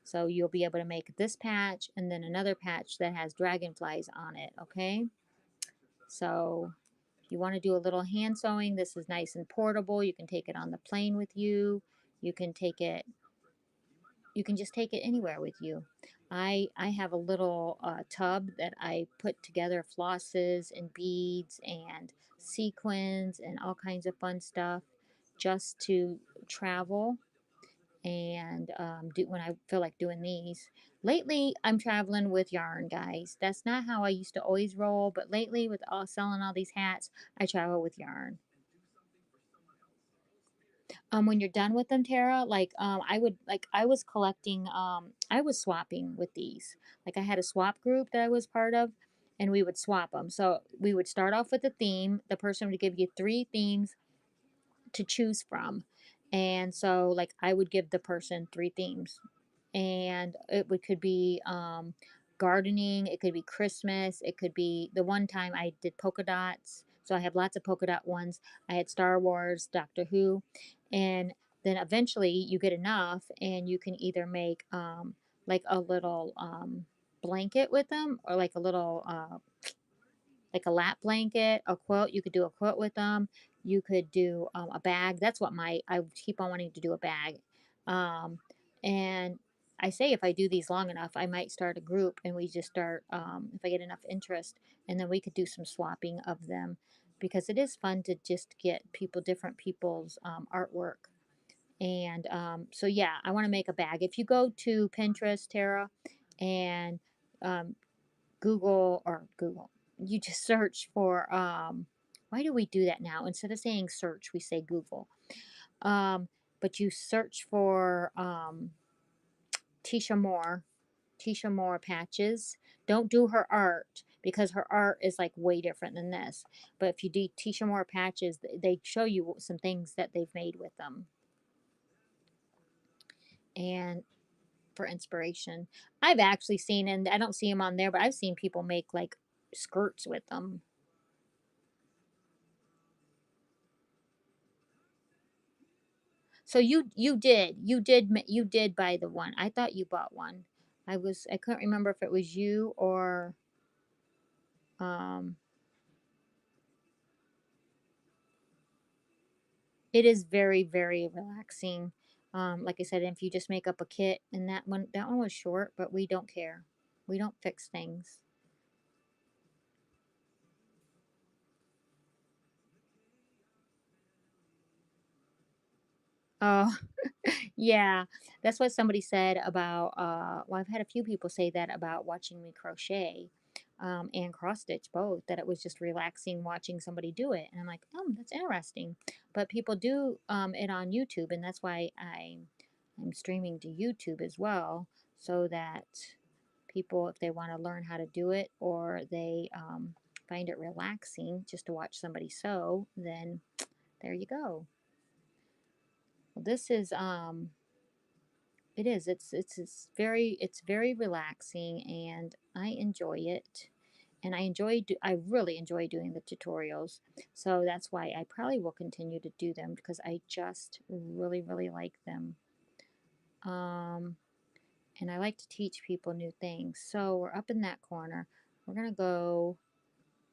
so you'll be able to make this patch and then another patch that has dragonflies on it, okay? So if you want to do a little hand sewing, this is nice and portable. You can take it on the plane with you. You can take it, you can just take it anywhere with you. I have a little tub that I put together flosses and beads and sequins and all kinds of fun stuff just to travel and do when I feel like doing these. Lately, I'm traveling with yarn, guys. That's not how I used to always roll, but lately, with all selling all these hats, I travel with yarn. When you're done with them, Tara, I was collecting, I was swapping with these. Like I had a swap group that I was part of, and we would swap them. So we would start off with a theme. The person would give you 3 themes to choose from. And so like I would give the person 3 themes. And could be gardening, it could be Christmas, it could be the one time I did polka dots. So I have lots of polka dot ones. I had Star Wars, Doctor Who, and then eventually you get enough and you can either make like a little blanket with them or like a lap blanket, a quilt. You could do a quilt with them. You could do a bag. That's what I keep on wanting to do a bag. And I say if I do these long enough, I might start a group and we just start, if I get enough interest, and then we could do some swapping of them because it is fun to just get different people's artwork. And so, yeah, I want to make a bag. If you go to Pinterest, Tara, and um, Google, you just search for, why do we do that now? Instead of saying search, we say Google. Um, but you search for Teesha Moore, Teesha Moore patches. Don't do her art because her art is like way different than this. But if you do Teesha Moore patches, they show you some things that they've made with them. And for inspiration, I've actually seen, and I don't see them on there, but I've seen people make like skirts with them. So you did buy the one. I thought you bought one. I couldn't remember if it was you or um it is very relaxing. Like I said, if you just make up a kit, and that one was short, but we don't care. We don't fix things. Oh, yeah, that's what somebody said about. Well, I've had a few people say that about watching me crochet, and cross stitch both. That it was just relaxing watching somebody do it, and I'm like, oh, that's interesting. But people do it on YouTube, and that's why I'm streaming to YouTube as well, so that people, if they want to learn how to do it or they find it relaxing just to watch somebody sew, then there you go. Well, this is it is. It's very relaxing and I enjoy it. and I really enjoy doing the tutorials. So that's why I probably will continue to do them because I just really, really like them. Um, and I like to teach people new things. So we're up in that corner. We're going to go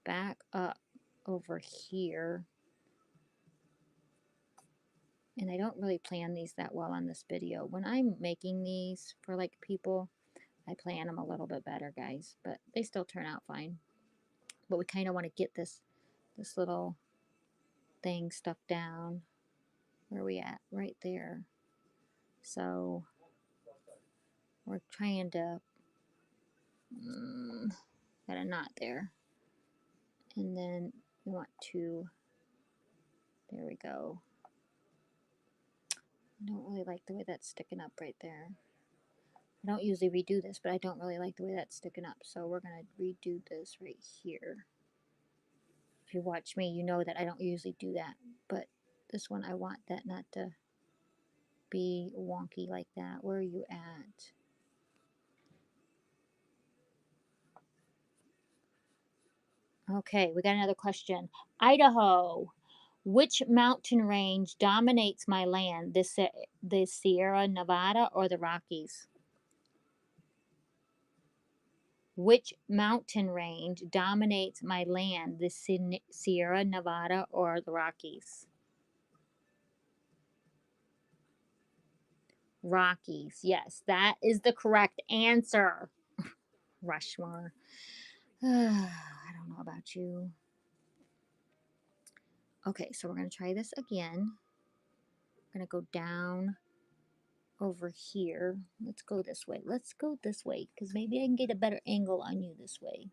back up over here. And I don't really plan these that well on this video. When I'm making these for like people, I plan them a little bit better, guys, but they still turn out fine. But we kind of want to get this little thing stuck down. Where are we at? Right there. So we're trying to got a knot there. And then we want to, there we go. I don't really like the way that's sticking up right there. I don't usually redo this, but I don't really like the way that's sticking up. So we're going to redo this right here. If you watch me, you know that I don't usually do that. But this one, I want that not to be wonky like that. Where are you at? Okay, we got another question. Idaho. Which mountain range dominates my land? The Sierra Nevada or the Rockies? Which mountain range dominates my land? The Sierra Nevada or the Rockies? Rockies. Yes, that is the correct answer. Rushmore. I don't know about you. Okay, so we're going to try this again. We're going to go down over here. Let's go this way. Let's go this way because maybe I can get a better angle on you this way.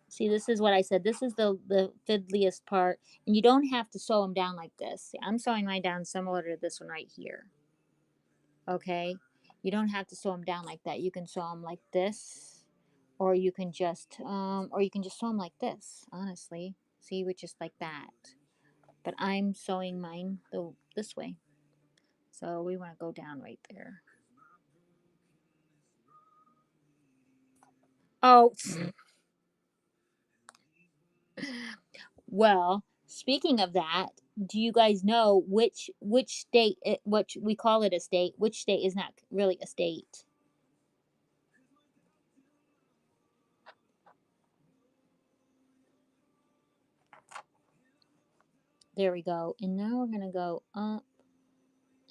See, this is what I said. This is the fiddliest part. And you don't have to sew them down like this. See, I'm sewing mine down similar to this one right here. Okay? You don't have to sew them down like that. You can sew them like this. Or you can just sew them like this, honestly. See, with just like that. But I'm sewing mine this way. So we want to go down right there. Oh, well, speaking of that, do you guys know which state what we call it a state, which state is not really a state? There we go. And now we're going to go up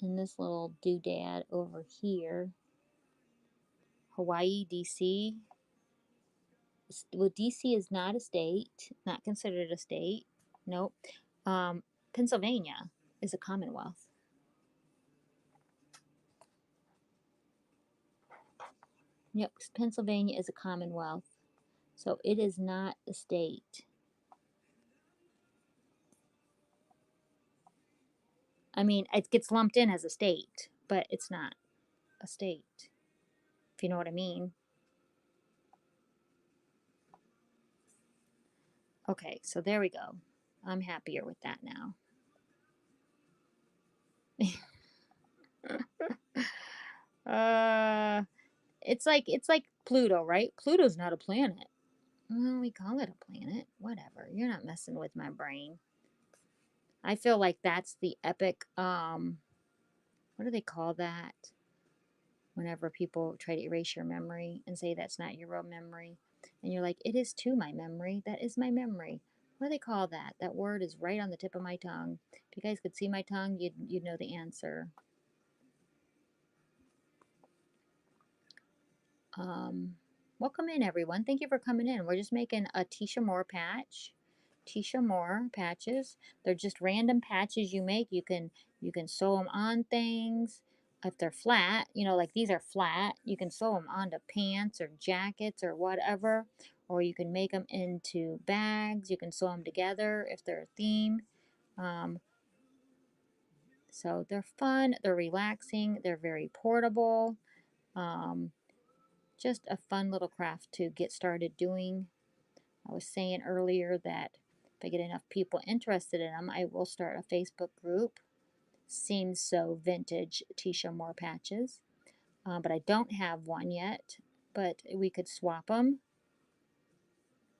in this little doodad over here. Hawaii, DC. Well, DC is not a state, not considered a state. Nope. Pennsylvania is a commonwealth. Yep, Pennsylvania is a commonwealth. So it is not a state. I mean, it gets lumped in as a state, but it's not a state, if you know what I mean. Okay, so there we go. I'm happier with that now. It's like Pluto, right? Pluto's not a planet. Well, we call it a planet. Whatever. You're not messing with my brain. I feel like that's the epic what do they call that? Whenever people try to erase your memory and say that's not your real memory. And you're like, it is too my memory. That is my memory. What do they call that? That word is right on the tip of my tongue. If you guys could see my tongue, you'd know the answer. Welcome in, everyone. Thank you for coming in. We're just making a Teesha Moore patch. Teesha Moore patches. They're just random patches you make. You can sew them on things. If they're flat, like these are flat, you can sew them onto pants or jackets or whatever. Or you can make them into bags. You can sew them together if they're a theme. So they're fun. They're relaxing. They're very portable. Just a fun little craft to get started doing. I was saying earlier that if I get enough people interested in them, I will start a Facebook group. Seems so vintage Teesha Moore patches. but I don't have one yet, but we could swap them.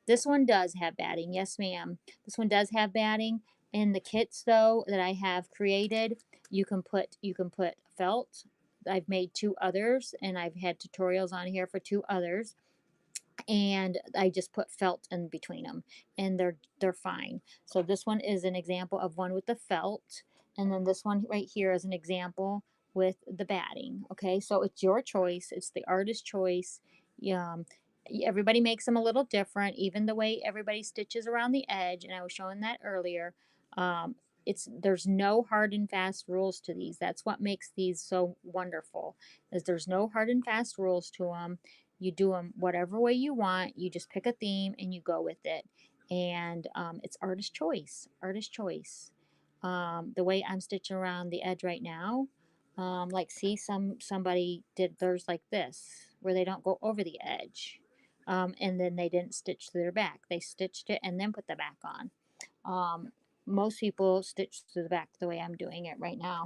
This one does have batting. Yes, ma'am. This one does have batting. In the kits though that I have created, you can put felt. I've made two others and I've had tutorials on here for two others, and I just put felt in between them, and they're fine. So this one is an example of one with the felt, and then this one right here is an example with the batting. Okay, so it's your choice. It's the artist's choice. Um, everybody makes them a little different, even the way everybody stitches around the edge, and I was showing that earlier. Um, there's no hard and fast rules to these. That's what makes these so wonderful. Is there's no hard and fast rules to them. You do them whatever way you want. You just pick a theme and you go with it. And it's artist choice. Artist choice. The way I'm stitching around the edge right now, like see somebody did theirs like this, where they don't go over the edge. And then they didn't stitch to their back. They stitched it and then put the back on. Um, Most people stitch to the back the way I'm doing it right now.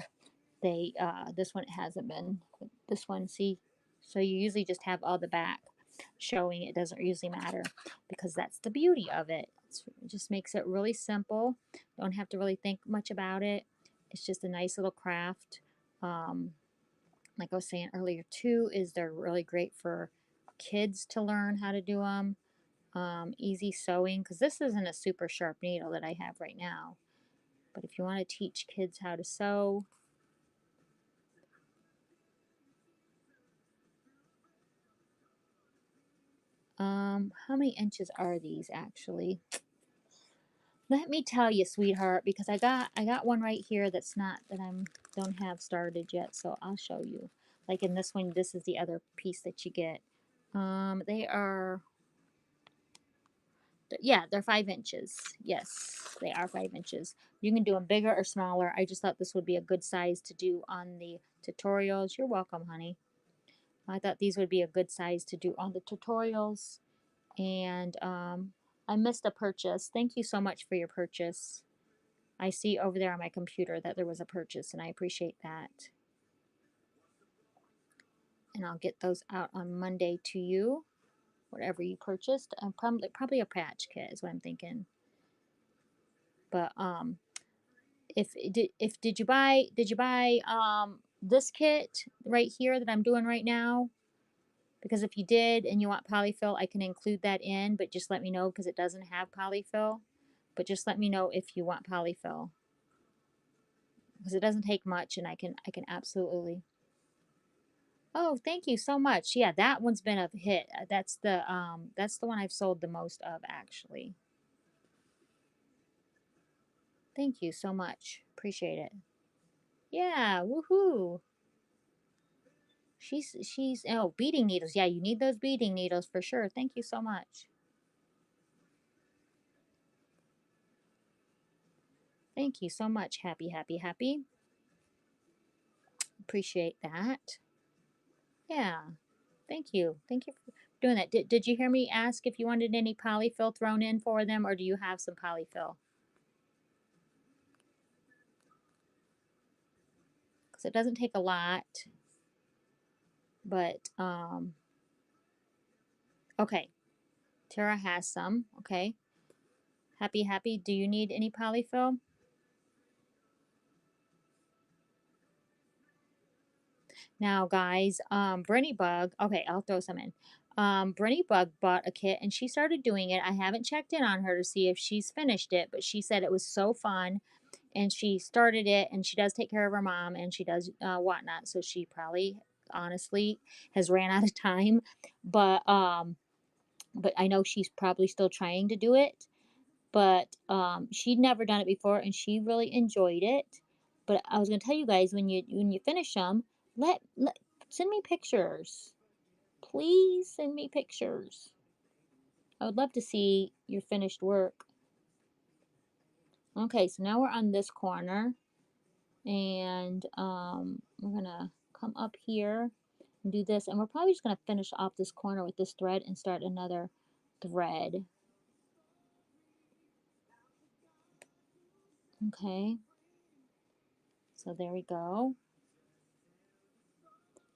This one hasn't been. This one, see, so you usually just have all the back showing. It doesn't usually matter because that's the beauty of it. It just makes it really simple. Don't have to really think much about it. It's just a nice little craft. um, like I was saying earlier too, is they're really great for kids to learn how to do them. Easy sewing, because this isn't a super sharp needle that I have right now, but if you want to teach kids how to sew, how many inches are these actually? Let me tell you, sweetheart, because I got one right here that's not that I'm don't have started yet, so I'll show you. Like in this one, this is the other piece that you get. They are, yeah, they're 5 inches. Yes, they are 5 inches. You can do them bigger or smaller. I just thought this would be a good size to do on the tutorials. You're welcome, honey. I thought these would be a good size to do on the tutorials. And I missed a purchase. Thank you so much for your purchase. I see over there on my computer that there was a purchase, and I appreciate that. And I'll get those out on Monday to you, whatever you purchased. Probably a patch kit is what I'm thinking. But if did you buy this kit right here that I'm doing right now? Because if you did and you want polyfill, I can include that in, but just let me know because it doesn't have polyfill. But just let me know if you want polyfill because it doesn't take much, and I can absolutely. Oh, thank you so much. Yeah, that one's been a hit. That's the one I've sold the most of actually. Thank you so much. Appreciate it. Yeah, woohoo. She's oh, beading needles. Yeah, you need those beading needles for sure. Thank you so much. Thank you so much. Happy, happy, happy. Appreciate that. Yeah. Thank you. Thank you for doing that. Did you hear me ask if you wanted any polyfill thrown in for them, or do you have some polyfill? Because it doesn't take a lot, but okay. Tara has some. Okay. Happy, happy. Do you need any polyfill? Now, guys, Brenny Bug. Okay, I'll throw some in. Brenny Bug bought a kit and she started doing it. I haven't checked in on her to see if she's finished it, but she said it was so fun, and she started it. And she does take care of her mom, and she does whatnot. So she probably, honestly, has ran out of time. But but I know she's probably still trying to do it, but she'd never done it before and she really enjoyed it. But I was going to tell you guys, when you finish them, let send me pictures. Please send me pictures. I would love to see your finished work. Okay, so now we're on this corner, and we're going to come up here and do this, and we're probably just going to finish off this corner with this thread and start another thread. Okay, so there we go.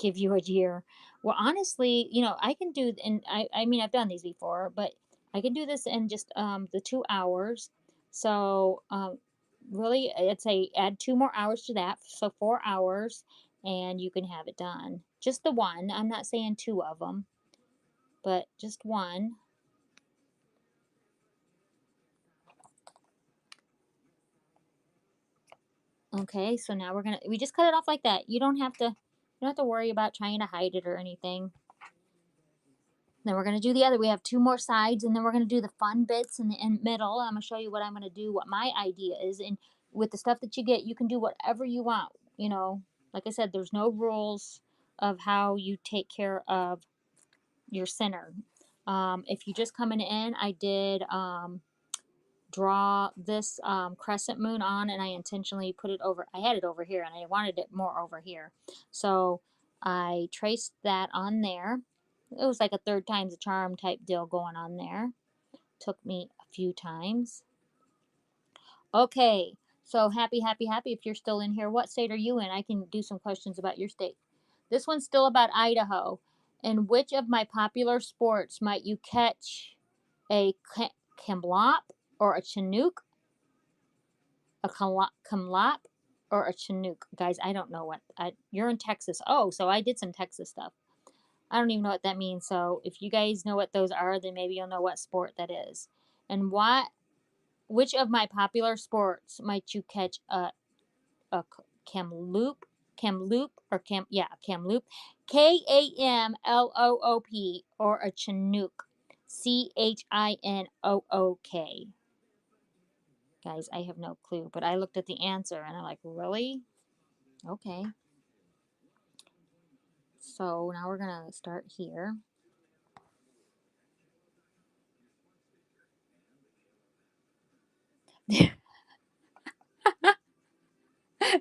give you a year. Well, honestly, I can do, and I mean, I've done these before, but I can do this in just the 2 hours. So, really, I'd say add 2 more hours to that. So, 4 hours, and you can have it done. Just the one. I'm not saying two of them, but just one. Okay, so now we just cut it off like that. You don't have to worry about trying to hide it or anything. Then we're going to do the other. We have two more sides, and then we're going to do the fun bits in the middle. I'm going to show you what I'm going to do, what my idea is. And with the stuff that you get, you can do whatever you want. Like I said, there's no rules of how you take care of your center. If you just coming in, I did draw this crescent moon on, and I intentionally put it over. I had it over here, and I wanted it more over here. So I traced that on there. It was like a third time's a charm type deal going on there. Took me a few times. Okay, so happy, happy, happy if you're still in here. What state are you in? I can do some questions about your state. This one's still about Idaho. In which of my popular sports might you catch a kamlop or a chinook, a kamlop or a chinook? Guys, I don't know you're in Texas. Oh, so I did some Texas stuff. I don't even know what that means. So if you guys know what those are, then maybe you'll know what sport that is. And which of my popular sports might you catch a kamloop, kamloop, Kamloop, or a chinook, Chinook. Guys, I have no clue, but I looked at the answer and I'm like, really? Okay. So now we're gonna start here.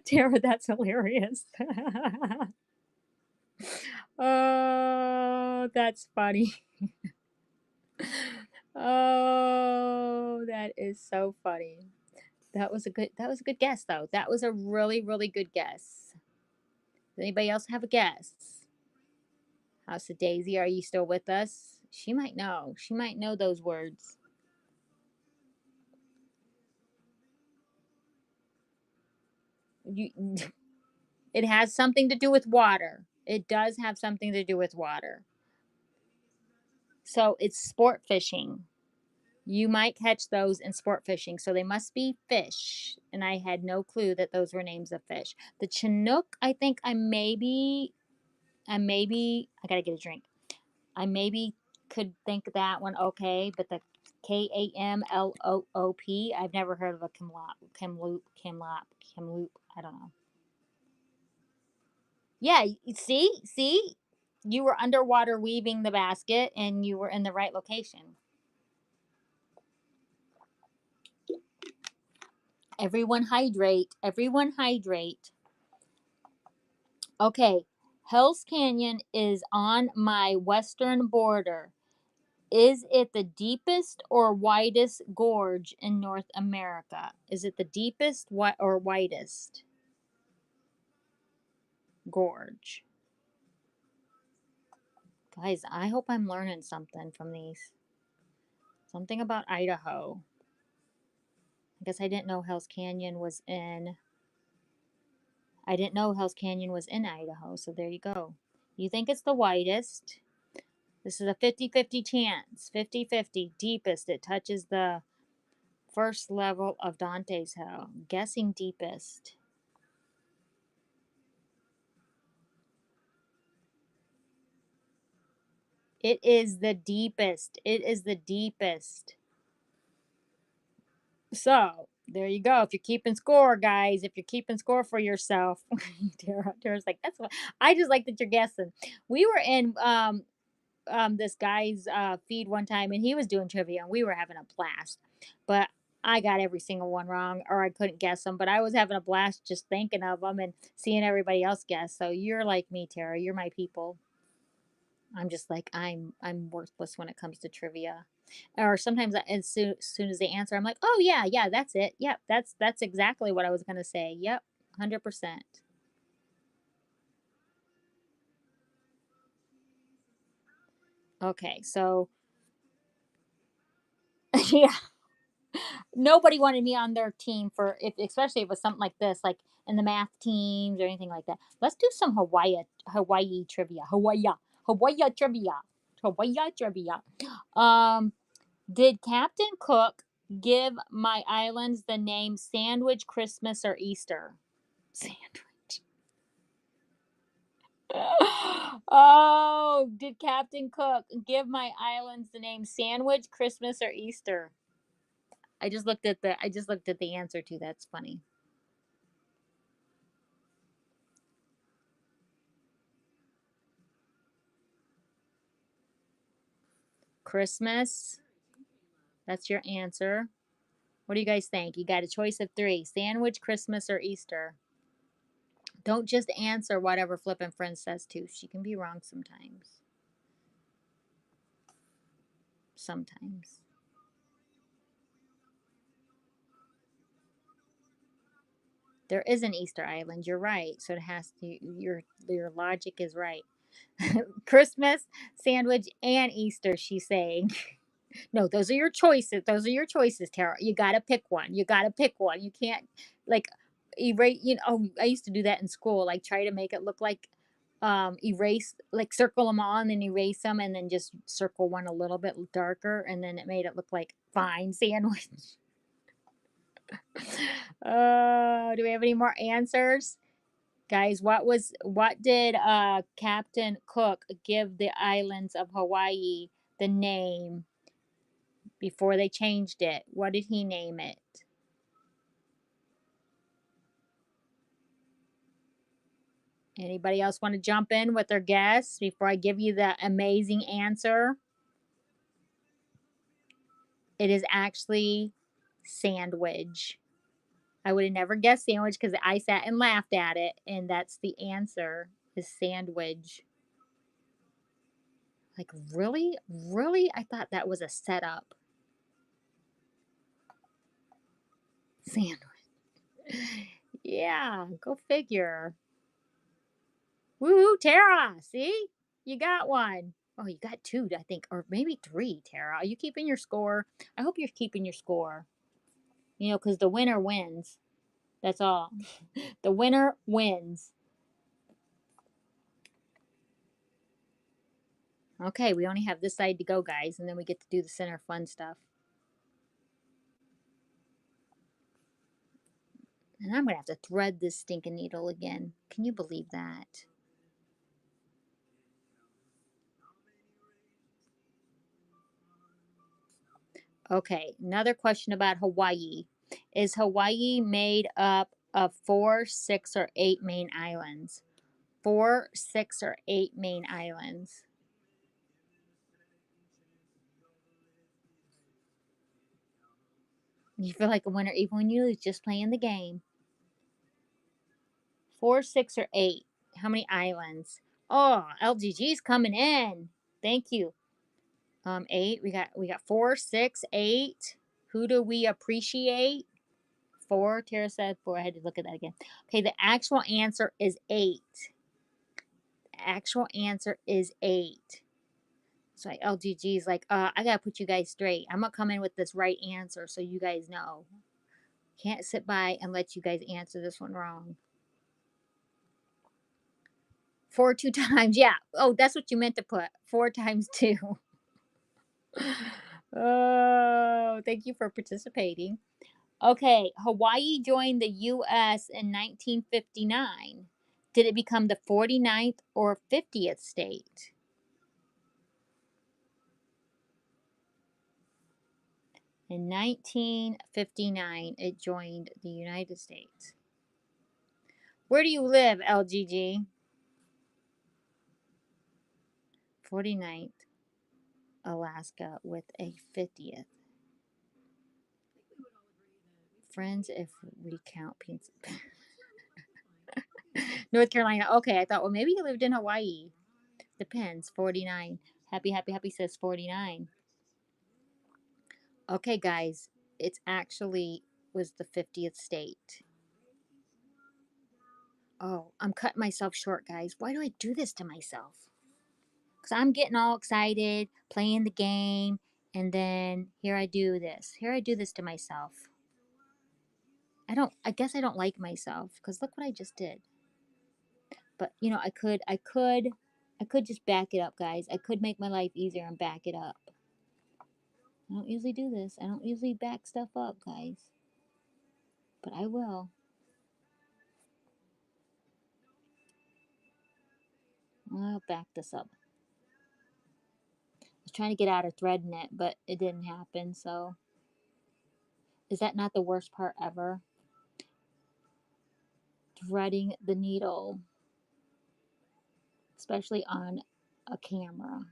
Tara, that's hilarious. Oh, that's funny. Oh, that is so funny. That was a good guess though. That was a really, really good guess. Does anybody else have a guess? House of Daisy, are you still with us? She might know. She might know those words. You, it has something to do with water. It does have something to do with water. So it's sport fishing. You might catch those in sport fishing. So they must be fish. And I had no clue that those were names of fish. The Chinook, I think I gotta get a drink. I maybe could think that one okay, but the Kamloop, I've never heard of a Kamloop. I don't know. Yeah, see, you were underwater weaving the basket, and you were in the right location. Everyone hydrate. Everyone hydrate. Okay, Hell's Canyon is on my western border. Is it the deepest or widest gorge in North America? Is it the deepest or widest gorge? Guys, I hope I'm learning something from these. Something about Idaho. I guess I didn't know Hell's Canyon was in Idaho, so there you go. You think it's the widest. This is a 50-50 chance. 50-50. Deepest. It touches the first level of Dante's Hell. Guessing deepest. It is the deepest. It is the deepest. So there you go. If you're keeping score, guys, if you're keeping score for yourself, Tara's like, that's what I just like that you're guessing. We were in this guy's feed one time, and he was doing trivia, and we were having a blast. But I got every single one wrong, or I couldn't guess them. But I was having a blast just thinking of them and seeing everybody else guess. So you're like me, Tara. You're my people. I'm just like I'm worthless when it comes to trivia. Or sometimes as soon as they answer, I'm like, oh yeah, yeah, that's it. Yep, that's exactly what I was gonna say. Yep, 100%. Okay, so yeah, nobody wanted me on their team for if, especially if it was something like this, like in the math teams or anything like that. Let's do some Hawaii trivia. Hawaii trivia. Hawaii trivia. Um, did Captain Cook give my islands the name Sandwich, Christmas, or Easter? Sandwich. Oh, did Captain Cook give my islands the name Sandwich, Christmas, or Easter? I just looked at the answer too. That's funny. Christmas. That's your answer. What do you guys think? You got a choice of three: Sandwich, Christmas, or Easter. Don't just answer whatever flippin' friend says too. She can be wrong sometimes. Sometimes. There is an Easter Island. You're right. So it has to. Your logic is right. Christmas, sandwich, and Easter. She's saying. No, those are your choices. Those are your choices, Tara. You gotta pick one. You gotta pick one. You can't like erase. You know, oh, I used to do that in school. Like try to make it look like erase, like circle them all and then erase them, and then just circle one a little bit darker, and then it made it look like fine sandwich. Do we have any more answers? Guys, what did Captain Cook give the islands of Hawaii the name before they changed it? What did he name it? Anybody else want to jump in with their guess before I give you the amazing answer? It is actually sandwich. I would have never guessed sandwich because I sat and laughed at it, and that's the answer is sandwich. Like, really? Really? I thought that was a setup. Sandwich. Yeah, go figure. Woo, Tara. See? You got one. Oh, you got two, I think, or maybe three, Tara. Are you keeping your score? I hope you're keeping your score. You know, because the winner wins. That's all. The winner wins. Okay, we only have this side to go, guys, and then we get to do the center fun stuff. And I'm going to have to thread this stinking needle again. Can you believe that? Okay, another question about Hawaii. Is Hawaii made up of four, six, or eight main islands? Four, six, or eight main islands? You feel like a winner even when you lose, just playing the game. Four, six, or eight? How many islands? Oh, LGG's coming in. Thank you. Eight. We got four, six, eight. Who do we appreciate? Four. Tara said four. I had to look at that again. Okay, the actual answer is eight. The actual answer is eight. So LGG is like, I gotta put you guys straight. I'm gonna come in with this right answer so you guys know. Can't sit by and let you guys answer this one wrong. Four two times, yeah. Oh, that's what you meant to put. Four times two. Oh, thank you for participating. Okay, Hawaii joined the U.S. in 1959. Did it become the 49th or 50th state? In 1959, it joined the United States. Where do you live, LGG? 49th, Alaska, with a 50th. Friends, if we count Pennsylvania. North Carolina. Okay, I thought, well, maybe he lived in Hawaii. Depends. 49. Happy, happy, happy says 49. Okay, guys, it's actually was the 50th state. Oh, I'm cutting myself short, guys. Why do I do this to myself? Because I'm getting all excited, playing the game, and then here I do this. Here I do this to myself. I guess I don't like myself because look what I just did. But I could just back it up, guys. I could make my life easier and back it up. I don't usually do this. I don't usually back stuff up, guys. But I will. I'll back this up. I was trying to get out of threading it, but it didn't happen, so. Is that not the worst part ever? Threading the needle, especially on a camera.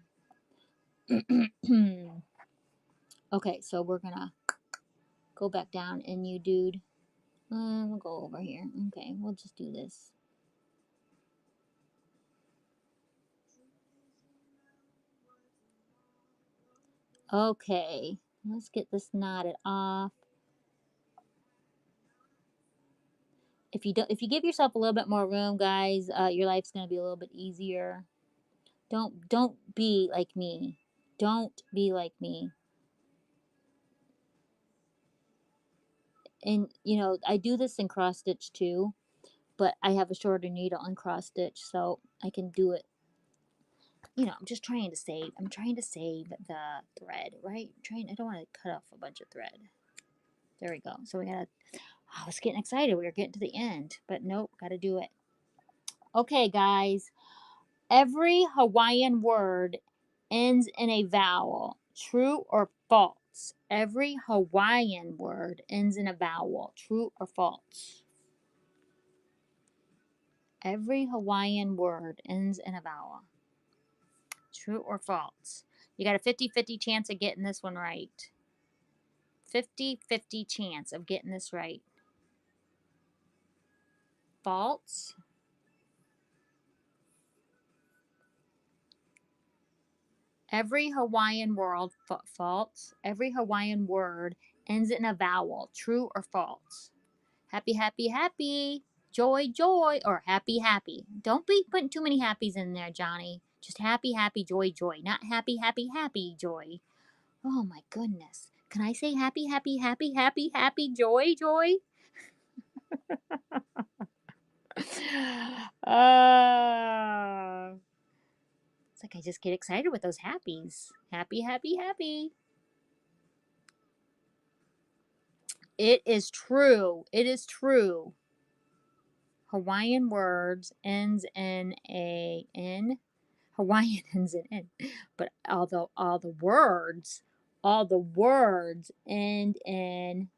Okay, so we're gonna go back down and you dude. We'll go over here. Okay, we'll just do this. Okay, let's get this knotted off. If you give yourself a little bit more room, guys, your life's gonna be a little bit easier. Don't be like me. Don't be like me. And I do this in cross stitch too, but I have a shorter needle in cross stitch, so I can do it. I'm just trying to save. I'm trying to save the thread, right? I don't want to cut off a bunch of thread. There we go. So we gotta. I was getting excited. We were getting to the end, but nope, gotta do it. Okay, guys. Every Hawaiian word ends in a vowel. True or false? Every Hawaiian word ends in a vowel. True or false? Every Hawaiian word ends in a vowel. True or false? You got a 50-50 chance of getting this one right. 50-50 chance of getting this right. False? Every Hawaiian word, false. Every Hawaiian word ends in a vowel. True or false? Happy, happy, happy. Joy, joy, or happy, happy. Don't be putting too many happies in there, Johnny. Just happy, happy, joy, joy. Not happy, happy, happy, joy. Oh my goodness. Can I say happy, happy, happy, happy, happy, joy, joy? It's like I just get excited with those happies. Happy, happy, happy. It is true. It is true. Hawaiian words ends in a n. Hawaiian ends in n. But although all the words end in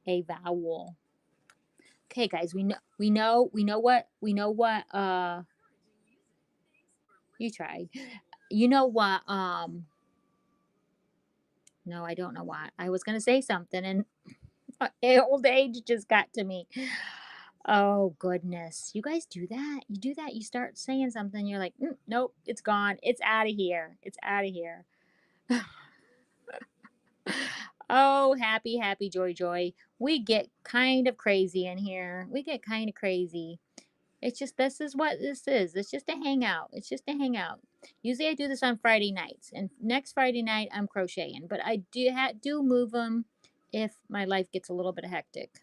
a vowel. Okay, guys, we know what you tried. You know what no, I don't know what. I was gonna say something and old age just got to me. Oh goodness. You guys do that? You do that? You start saying something, you're like, nope, it's gone. It's out of here. It's out of here. Oh, happy, happy, joy, joy. We get kind of crazy in here. We get kind of crazy. It's just, this is what this is. It's just a hangout. It's just a hangout. Usually I do this on Friday nights, and next Friday night I'm crocheting, but I do move them if my life gets a little bit hectic.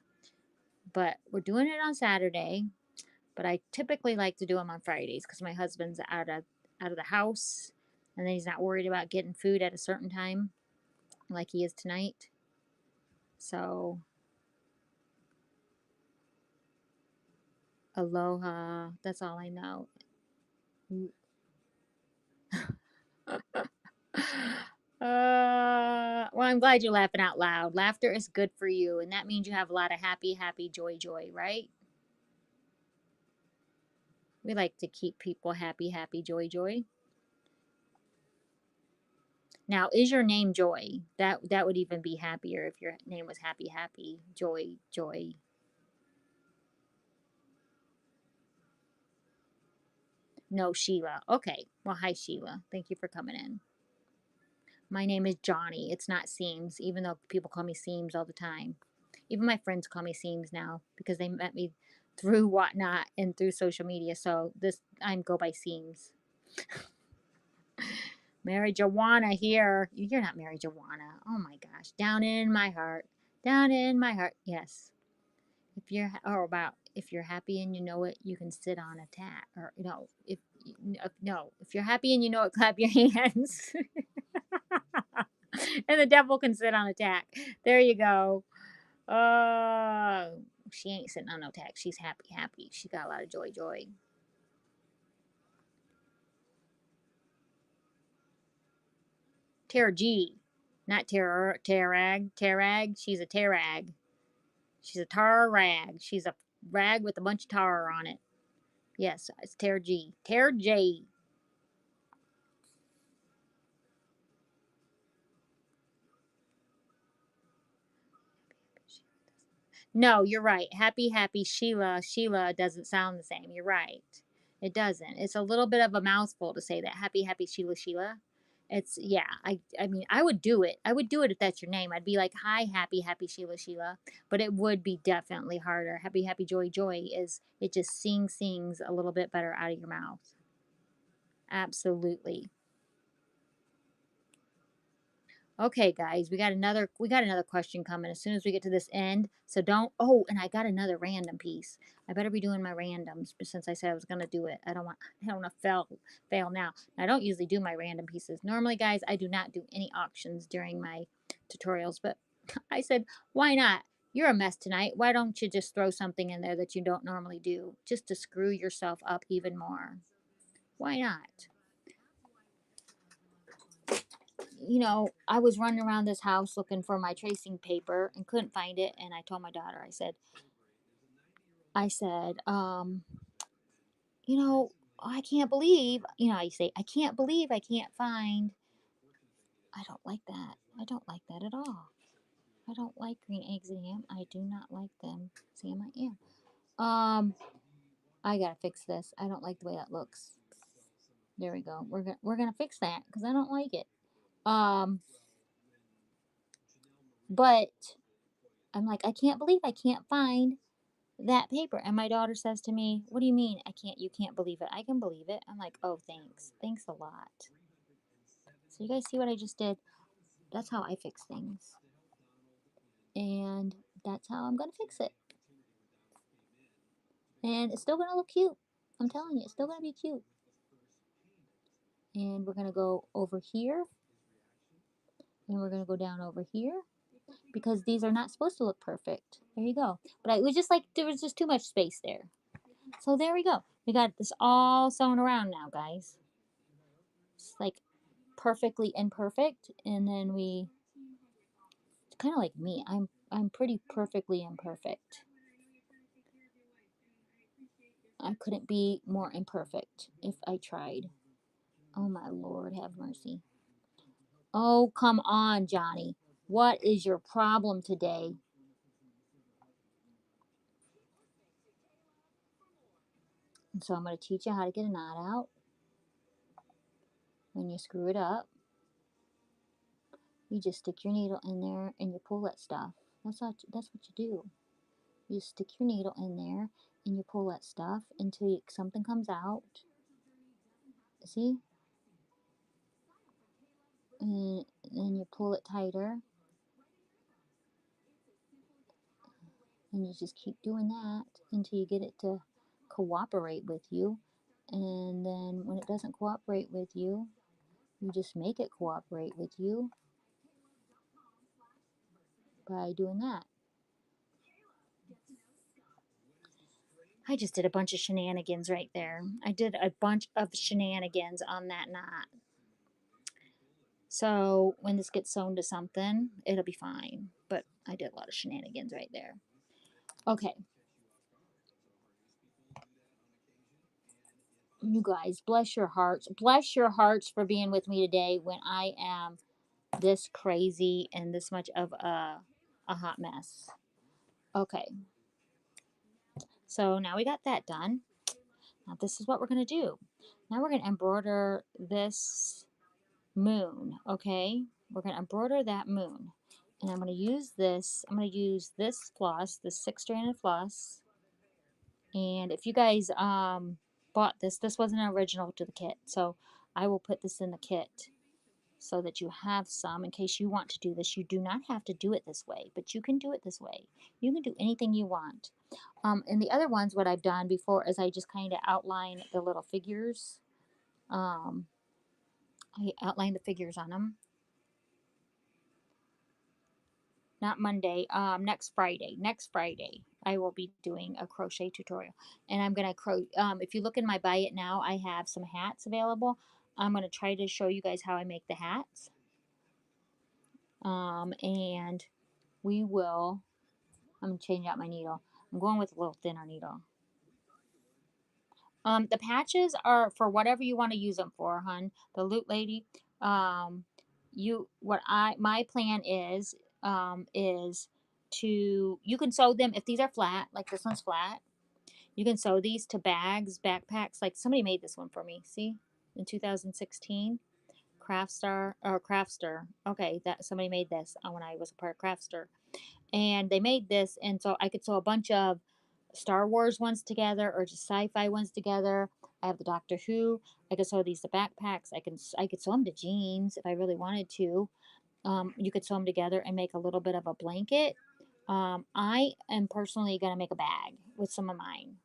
But we're doing it on Saturday, but I typically like to do them on Fridays because my husband's out of the house, and then he's not worried about getting food at a certain time like he is tonight. So, aloha. That's all I know. Well, I'm glad you're laughing out loud. Laughter is good for you, and that means you have a lot of happy, happy, joy, joy, right? We like to keep people happy, happy, joy, joy. Now, is your name Joy? That would even be happier if your name was Happy, Happy, Joy, Joy. No, Sheila. Okay. Well, hi, Sheila. Thank you for coming in. My name is Johnny. It's not Seams, even though people call me Seams all the time. Even my friends call me Seams now because they met me through whatnot and through social media. So this I go by Seams. Marijuana here. You're not marijuana. Oh my gosh. Down in my heart. Down in my heart. Yes. If you're or about if you're happy and you know it, you can sit on a tack. Or no, if no, if you're happy and you know it, clap your hands. And the devil can sit on a tack. There you go. She ain't sitting on no tack. She's happy, happy. She got a lot of joy, joy. Tara G, not Terror, Terrag, Terrag. She's a Terrag. She's a tar rag. She's a rag with a bunch of tar on it. Yes, it's Tara G. Tara J. No, you're right. Happy, happy Sheila. Sheila doesn't sound the same. You're right. It doesn't. It's a little bit of a mouthful to say that. Happy, happy Sheila, Sheila. It's yeah. I mean, I would do it. I would do it if that's your name. I'd be like, hi, happy, happy Sheila, Sheila. But it would be definitely harder. Happy, happy Joy, Joy is it just sings a little bit better out of your mouth. Absolutely. Okay, guys, we got another question coming as soon as we get to this end. So don't. Oh, and I got another random piece. I better be doing my randoms since I said I was gonna do it. I don't want to fail now. I don't usually do my random pieces. Normally, guys, I do not do any auctions during my tutorials, but I said, why not? You're a mess tonight. Why don't you just throw something in there that you don't normally do, just to screw yourself up even more? Why not? I was running around this house looking for my tracing paper and couldn't find it. And I told my daughter, I said, you know, I can't believe, I say, I can't believe I can't find. I don't like that. I don't like that at all. I don't like green eggs and ham. I do not like them. Sam, I am. I gotta fix this. I don't like the way that looks. There we go. We're gonna fix that because I don't like it. Um, but I'm like, I can't believe I can't find that paper. And my daughter says to me, what do you mean you can't believe it? I can believe it. I'm like, oh, thanks. Thanks a lot. So you guys see what I just did? That's how I fix things. And that's how I'm going to fix it. And it's still going to look cute. I'm telling you, it's still going to be cute. And we're going to go over here. And we're going to go down over here. Because these are not supposed to look perfect. There you go. But I was just like, there was just too much space there. So there we go. We got this all sewn around now, guys. It's like perfectly imperfect, and then we it's kind of like me. I'm pretty perfectly imperfect. I couldn't be more imperfect if I tried. Oh my Lord, have mercy. Oh, come on, Johnny. What is your problem today? And so I'm going to teach you how to get a knot out. When you screw it up, you just stick your needle in there and you pull that stuff. That's what you do. You stick your needle in there and you pull that stuff until something comes out. See? And then you pull it tighter. And you just keep doing that until you get it to cooperate with you. And then when it doesn't cooperate with you, you just make it cooperate with you by doing that. I just did a bunch of shenanigans right there. I did a bunch of shenanigans on that knot. So when this gets sewn to something, it'll be fine. But I did a lot of shenanigans right there. Okay. You guys, bless your hearts. Bless your hearts for being with me today when I am this crazy and this much of a hot mess. Okay. So now we got that done. Now this is what we're going to do. Now we're going to embroider this moon, okay? We're going to embroider that moon. And I'm going to use this floss, this 6-stranded floss. And if you guys bought this wasn't original to the kit. So I will put this in the kit. so that you have some in case you want to do this. You do not have to do it this way, but you can do it this way. You can do anything you want. And the other ones, what I've done before is I just kind of outline the little figures. Um, I outline the figures on them. Not Monday, next Friday. Next Friday, I will be doing a crochet tutorial. And I'm going to, if you look in my buy it now, I have some hats available. I'm going to try to show you guys how I make the hats. And we will, I'm going to change out my needle. I'm going with a little thinner needle. The patches are for whatever you want to use them for, hun. The Loot Lady. My plan is to, you can sew them if these are flat, like this one's flat. You can sew these to bags, backpacks. Like somebody made this one for me. See, in 2016, Craftster. Okay, that somebody made this when I was a part of Craftster, and they made this, and so I could sew a bunch of Star Wars ones together or just sci-fi ones together. I have the Doctor Who. I could sew these to backpacks. I could sew them to jeans if I really wanted to. You could sew them together and make a little bit of a blanket. I am personally gonna make a bag with some of mine.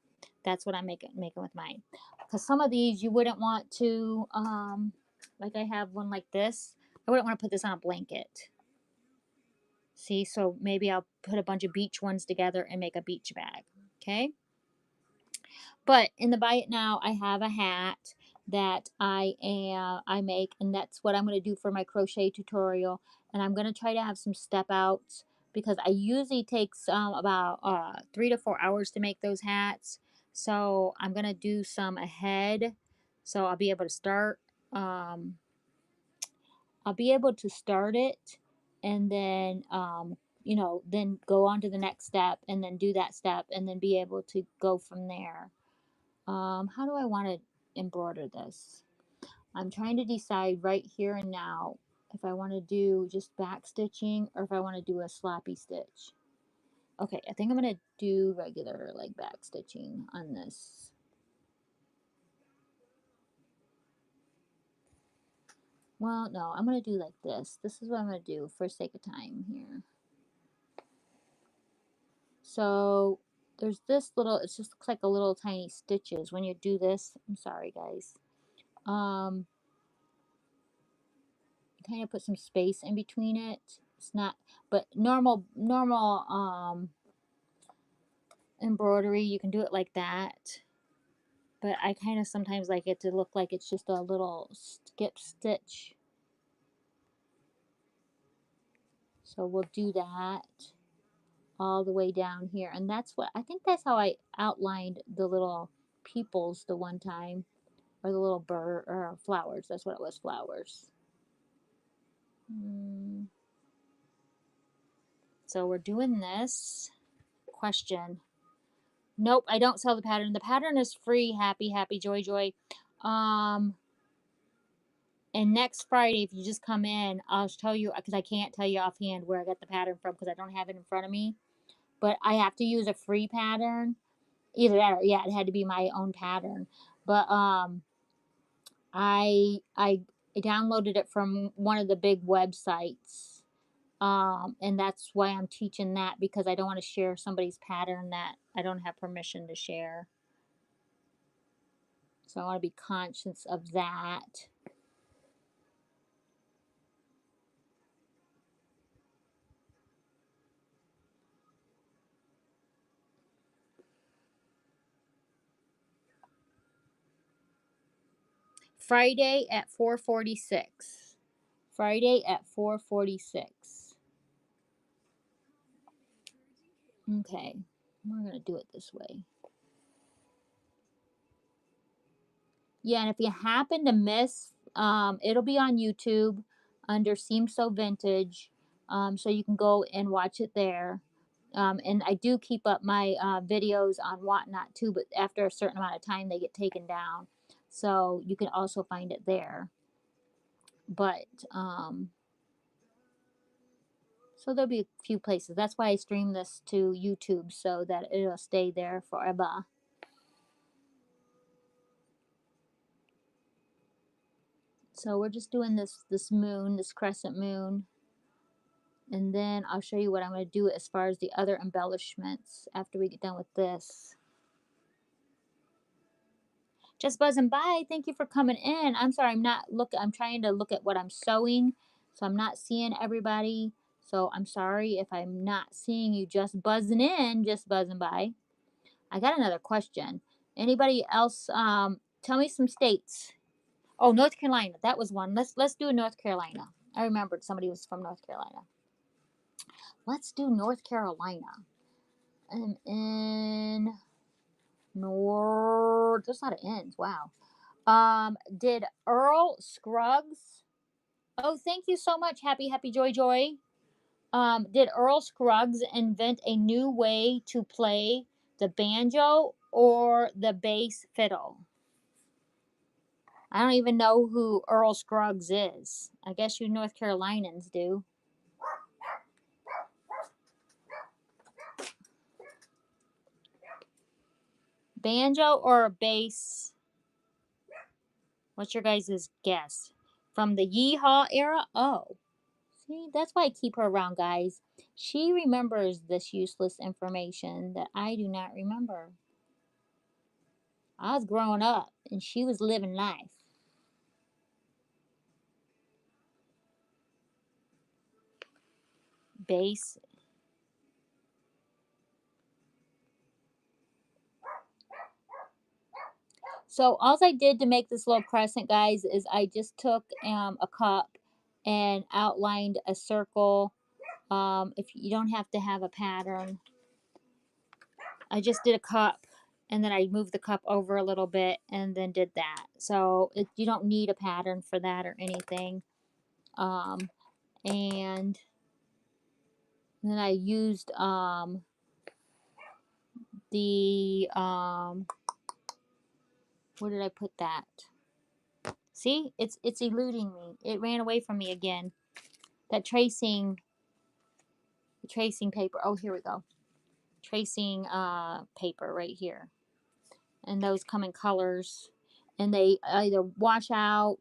That's what I'm making with mine. Because some of these you wouldn't want to, like I have one like this. I wouldn't want to put this on a blanket. See, so maybe I'll put a bunch of beach ones together and make a beach bag. Okay. But in the buy it now, I have a hat that I make, and that's what I'm going to do for my crochet tutorial. And I'm going to try to have some step outs because I usually takes about 3 to 4 hours to make those hats. So I'm going to do some ahead, so I'll be able to start. I'll be able to start it, and then then go on to the next step, and then do that step, and then be able to go from there. How do I want to embroider this? I'm trying to decide right here and now if I want to do just back stitching or if I want to do a sloppy stitch. Okay, I think I'm going to do regular like back stitching on this. Well, no, I'm going to do like this. This is what I'm going to do for sake of time here. So there's this little, it just looks like a little tiny stitches when you do this. I'm sorry, guys. Kind of put some space in between it. It's not, but normal embroidery, you can do it like that. But I kind of sometimes like it to look like it's just a little skip stitch. So we'll do that all the way down here. And that's what, I think that's how I outlined the little peoples the one time. Or the little bird, or flowers. That's what it was, flowers. So we're doing this. Question. Nope, I don't sell the pattern. The pattern is free. Happy, happy, joy, joy. And next Friday, if you just come in, I'll tell you, because I can't tell you offhand where I got the pattern from because I don't have it in front of me. But I have to use a free pattern. Either that or, yeah, it had to be my own pattern. But I downloaded it from one of the big websites. And that's why I'm teaching that, because I don't want to share somebody's pattern that I don't have permission to share. So I want to be conscious of that. Friday at 4:46. Friday at 4:46. Okay, we're going to do it this way. Yeah, and if you happen to miss, it'll be on YouTube under Seam So Vintage, so you can go and watch it there. And I do keep up my videos on Whatnot too, but after a certain amount of time, they get taken down. So you can also find it there. But so there'll be a few places. That's why I stream this to YouTube, so that it'll stay there forever. So we're just doing this moon, this crescent moon, and then I'll show you what I'm going to do as far as the other embellishments after we get done with this. Just buzzing by. Thank you for coming in. I'm sorry, I'm trying to look at what I'm sewing, so I'm not seeing everybody. So I'm sorry if I'm not seeing you just buzzing in, just buzzing by. I got another question. Anybody else tell me some states. Oh, North Carolina. That was one. Let's do North Carolina. I remembered somebody was from North Carolina. Let's do North Carolina. And in North, there's a lot of N's. Wow. Did Earl Scruggs? Oh, thank you so much. Happy Joy Joy. Did Earl Scruggs invent a new way to play the banjo or the bass fiddle? I don't even know who Earl Scruggs is. I guess you North Carolinians do. Banjo or bass? What's your guys' guess? From the Yeehaw era? Oh. See, that's why I keep her around, guys. She remembers this useless information that I do not remember. I was growing up and she was living life. Bass. So all I did to make this little crescent, guys, is I just took a cup and outlined a circle. If you don't have to have a pattern, I just did a cup and then I moved the cup over a little bit and then did that. So you don't need a pattern for that or anything. And then I used the where did I put that? See, it's eluding me. It ran away from me again. That tracing paper. Oh, here we go. Tracing paper right here. And those come in colors. And they either wash out.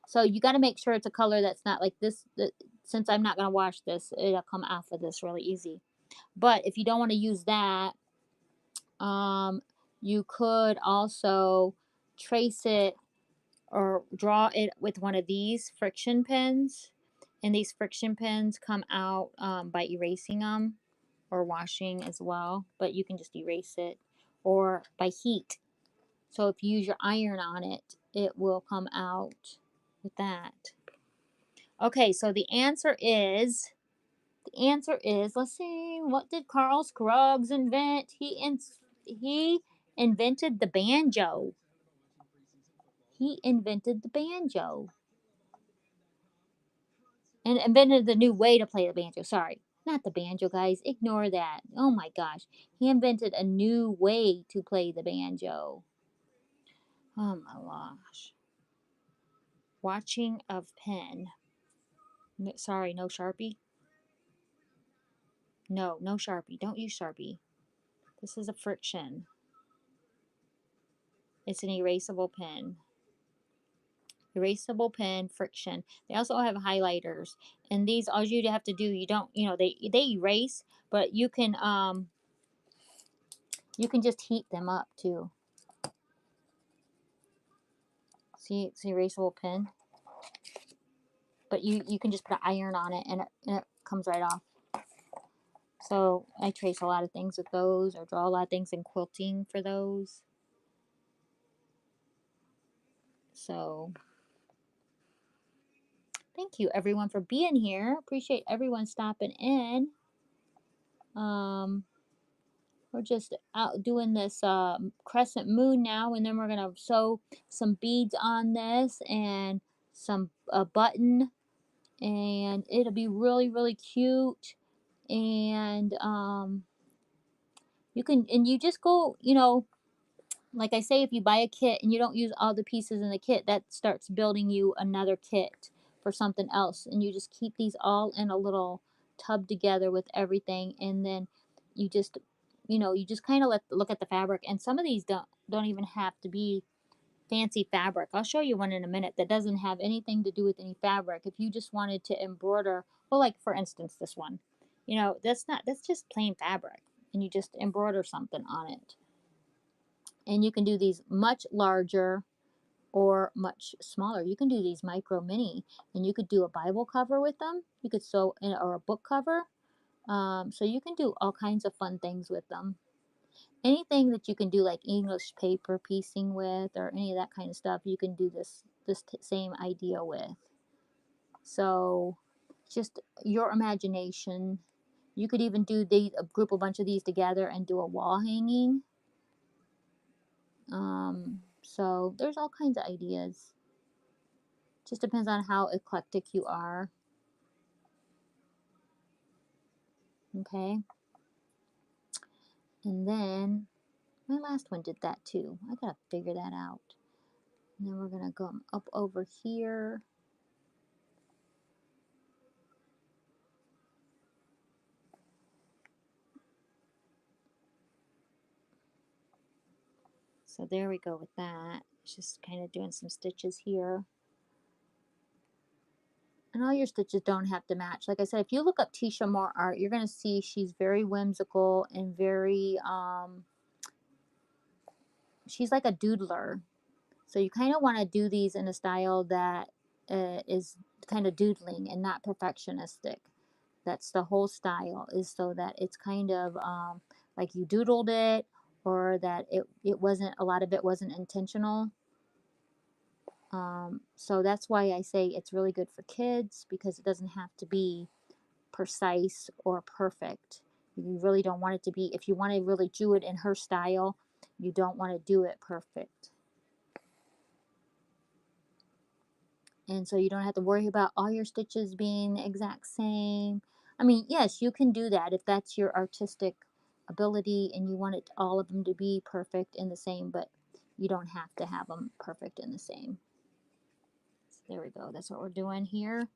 So you got to make sure it's a color that's not like this. Since I'm not going to wash this, it'll come off of this really easy. But if you don't want to use that, you could also trace it or draw it with one of these friction pens. And these friction pens come out by erasing them or washing as well, but you can just erase it or by heat. So if you use your iron on it, it will come out with that. Okay, so the answer is, let's see, what did Carl Scruggs invent? He invented the banjo. He invented the banjo. And invented the new way to play the banjo. Sorry, not the banjo, guys. Ignore that. Oh my gosh. He invented a new way to play the banjo. Oh my gosh. Watching of pen. Sorry, no Sharpie. No Sharpie. Don't use Sharpie. This is a friction. It's an erasable pen. Erasable pen, friction. They also have highlighters. And these, all you have to do, you don't, they erase, but you can just heat them up too. See, it's an erasable pen. But you can just put an iron on it and it comes right off. So I trace a lot of things with those or draw a lot of things in quilting for those. So thank you everyone for being here. Appreciate everyone stopping in. We're just out doing this crescent moon now, and then we're gonna sew some beads on this and some button, and it'll be really, really cute. And you just go, like I say, if you buy a kit and you don't use all the pieces in the kit, that starts building you another kit for something else. And you just keep these all in a little tub together with everything, and then you just kind of look at the fabric. And some of these don't even have to be fancy fabric. I'll show you one in a minute that doesn't have anything to do with any fabric. If you just wanted to embroider, well, like for instance, this one, that's just plain fabric, and you just embroider something on it. And you can do these much larger or much smaller. You can do these micro mini, and you could do a Bible cover with them. You could sew in, or a book cover. So you can do all kinds of fun things with them. Anything that you can do like English paper piecing with, or any of that kind of stuff, you can do this same idea with. So just your imagination. You could even do group a bunch of these together and do a wall hanging. So there's all kinds of ideas. Just depends on how eclectic you are. Okay. And then my last one did that too. I gotta figure that out. And then we're gonna go up over here. So there we go with that. Just kind of doing some stitches here. And all your stitches don't have to match. Like I said, if you look up Teesha Moore art, you're going to see she's very whimsical and very, she's like a doodler. So you kind of want to do these in a style that is kind of doodling and not perfectionistic. That's the whole style, is so that it's kind of like you doodled it, or that it wasn't, a lot of it wasn't intentional. So that's why I say it's really good for kids, because it doesn't have to be precise or perfect. You really don't want it to be, if you want to really do it in her style, you don't want to do it perfect. And so you don't have to worry about all your stitches being the exact same. I mean, yes, you can do that if that's your artistic ability and you want it, all of them to be perfect and the same, but you don't have to have them perfect and the same. There we go. That's what we're doing here.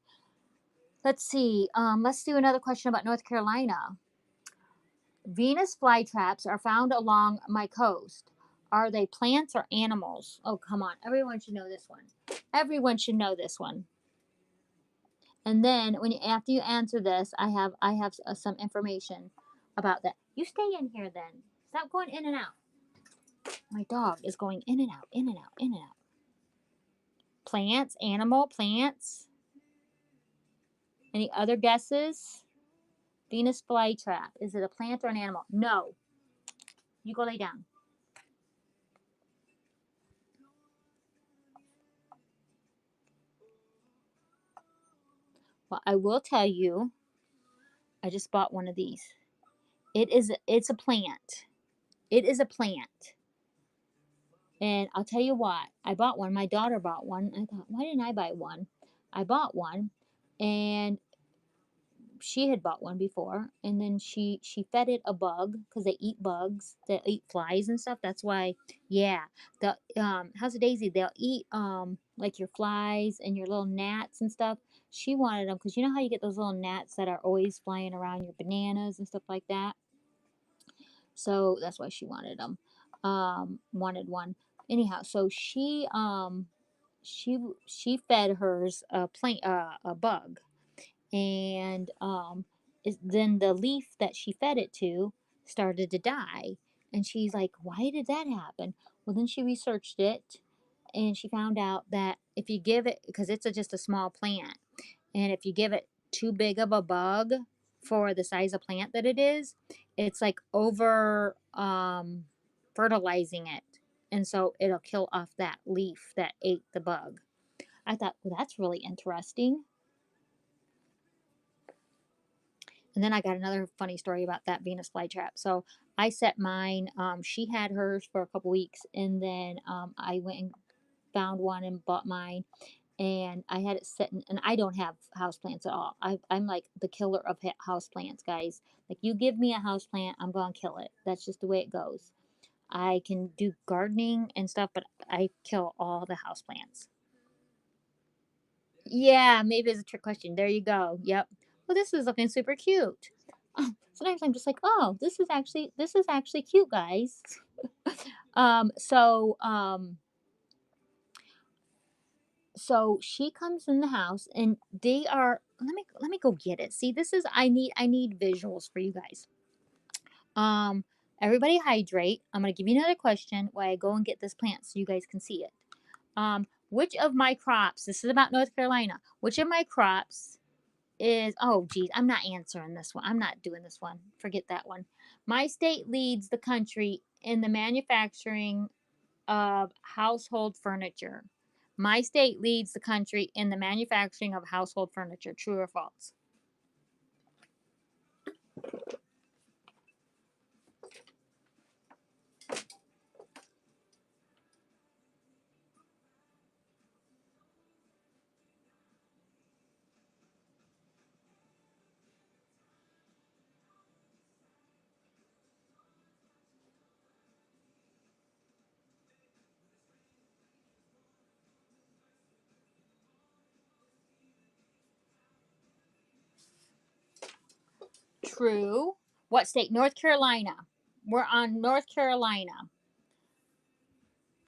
Let's see. Let's do another question about North Carolina. Venus flytraps are found along my coast. Are they plants or animals? Oh, come on. Everyone should know this one. Everyone should know this one. And then after you answer this, I have some information about that. You stay in here then. Stop going in and out. My dog is going in and out, in and out, in and out. Plants, animal, plants. Any other guesses? Venus flytrap. Is it a plant or an animal? No. You go lay down. Well, I will tell you, I just bought one of these. It's a plant. It is a plant. And I'll tell you what, I bought one. My daughter bought one. I thought, why didn't I buy one? I bought one, and she had bought one before, and then she fed it a bug, because they eat bugs, they eat flies and stuff. That's why, yeah. The House of Daisy, they'll eat like your flies and your little gnats and stuff. She wanted them because you know how you get those little gnats that are always flying around your bananas and stuff like that. So that's why she wanted them. Wanted one. Anyhow, so she fed hers a bug, and then the leaf that she fed it to started to die, and she's like, why did that happen? Well, then she researched it, and she found out that if you give it, because it's just a small plant, and if you give it too big of a bug for the size of plant that it is, it's like over fertilizing it, and so it'll kill off that leaf that ate the bug. I thought, well, that's really interesting. And then I got another funny story about that Venus flytrap. So I set mine. She had hers for a couple weeks, and then I went and found one and bought mine. And I had it sitting, and I don't have houseplants at all. I'm like the killer of houseplants, guys. Like, you give me a houseplant, I'm gonna kill it. That's just the way it goes. I can do gardening and stuff, but I kill all the houseplants. Yeah, maybe it's a trick question. There you go. Yep. Well, this is looking super cute. Oh, sometimes I'm just like, oh, this is actually cute, guys. So So she comes in the house and they are, let me go get it. See, this is, I need visuals for you guys. Um, Everybody hydrate. I'm gonna give you another question while I go and get this plant so you guys can see it. Which of my crops, this is about North Carolina, which of my crops is, oh geez, I'm not answering this one. I'm not doing this one. Forget that one. My state leads the country in the manufacturing of household furniture. My state leads the country in the manufacturing of household furniture. True or false? True. What state? North Carolina. We're on North Carolina.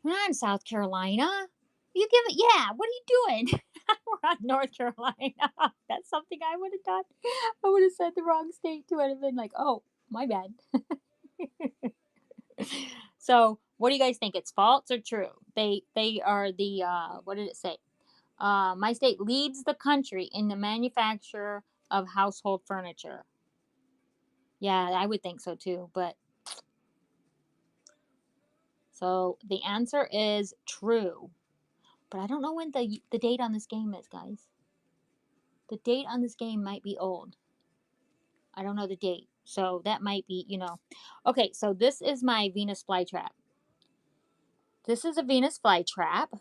We're not in South Carolina. You give it, yeah. What are you doing? We're on North Carolina. That's something I would have done. I would have said the wrong state too. I'd have been like, oh, my bad. So, what do you guys think? It's false or true? They are the what did it say? My state leads the country in the manufacture of household furniture. Yeah, I would think so too. But so the answer is true. But I don't know when the date on this game is, guys. The date on this game might be old. I don't know the date. So that might be, Okay, so this is my Venus flytrap. This is a Venus flytrap.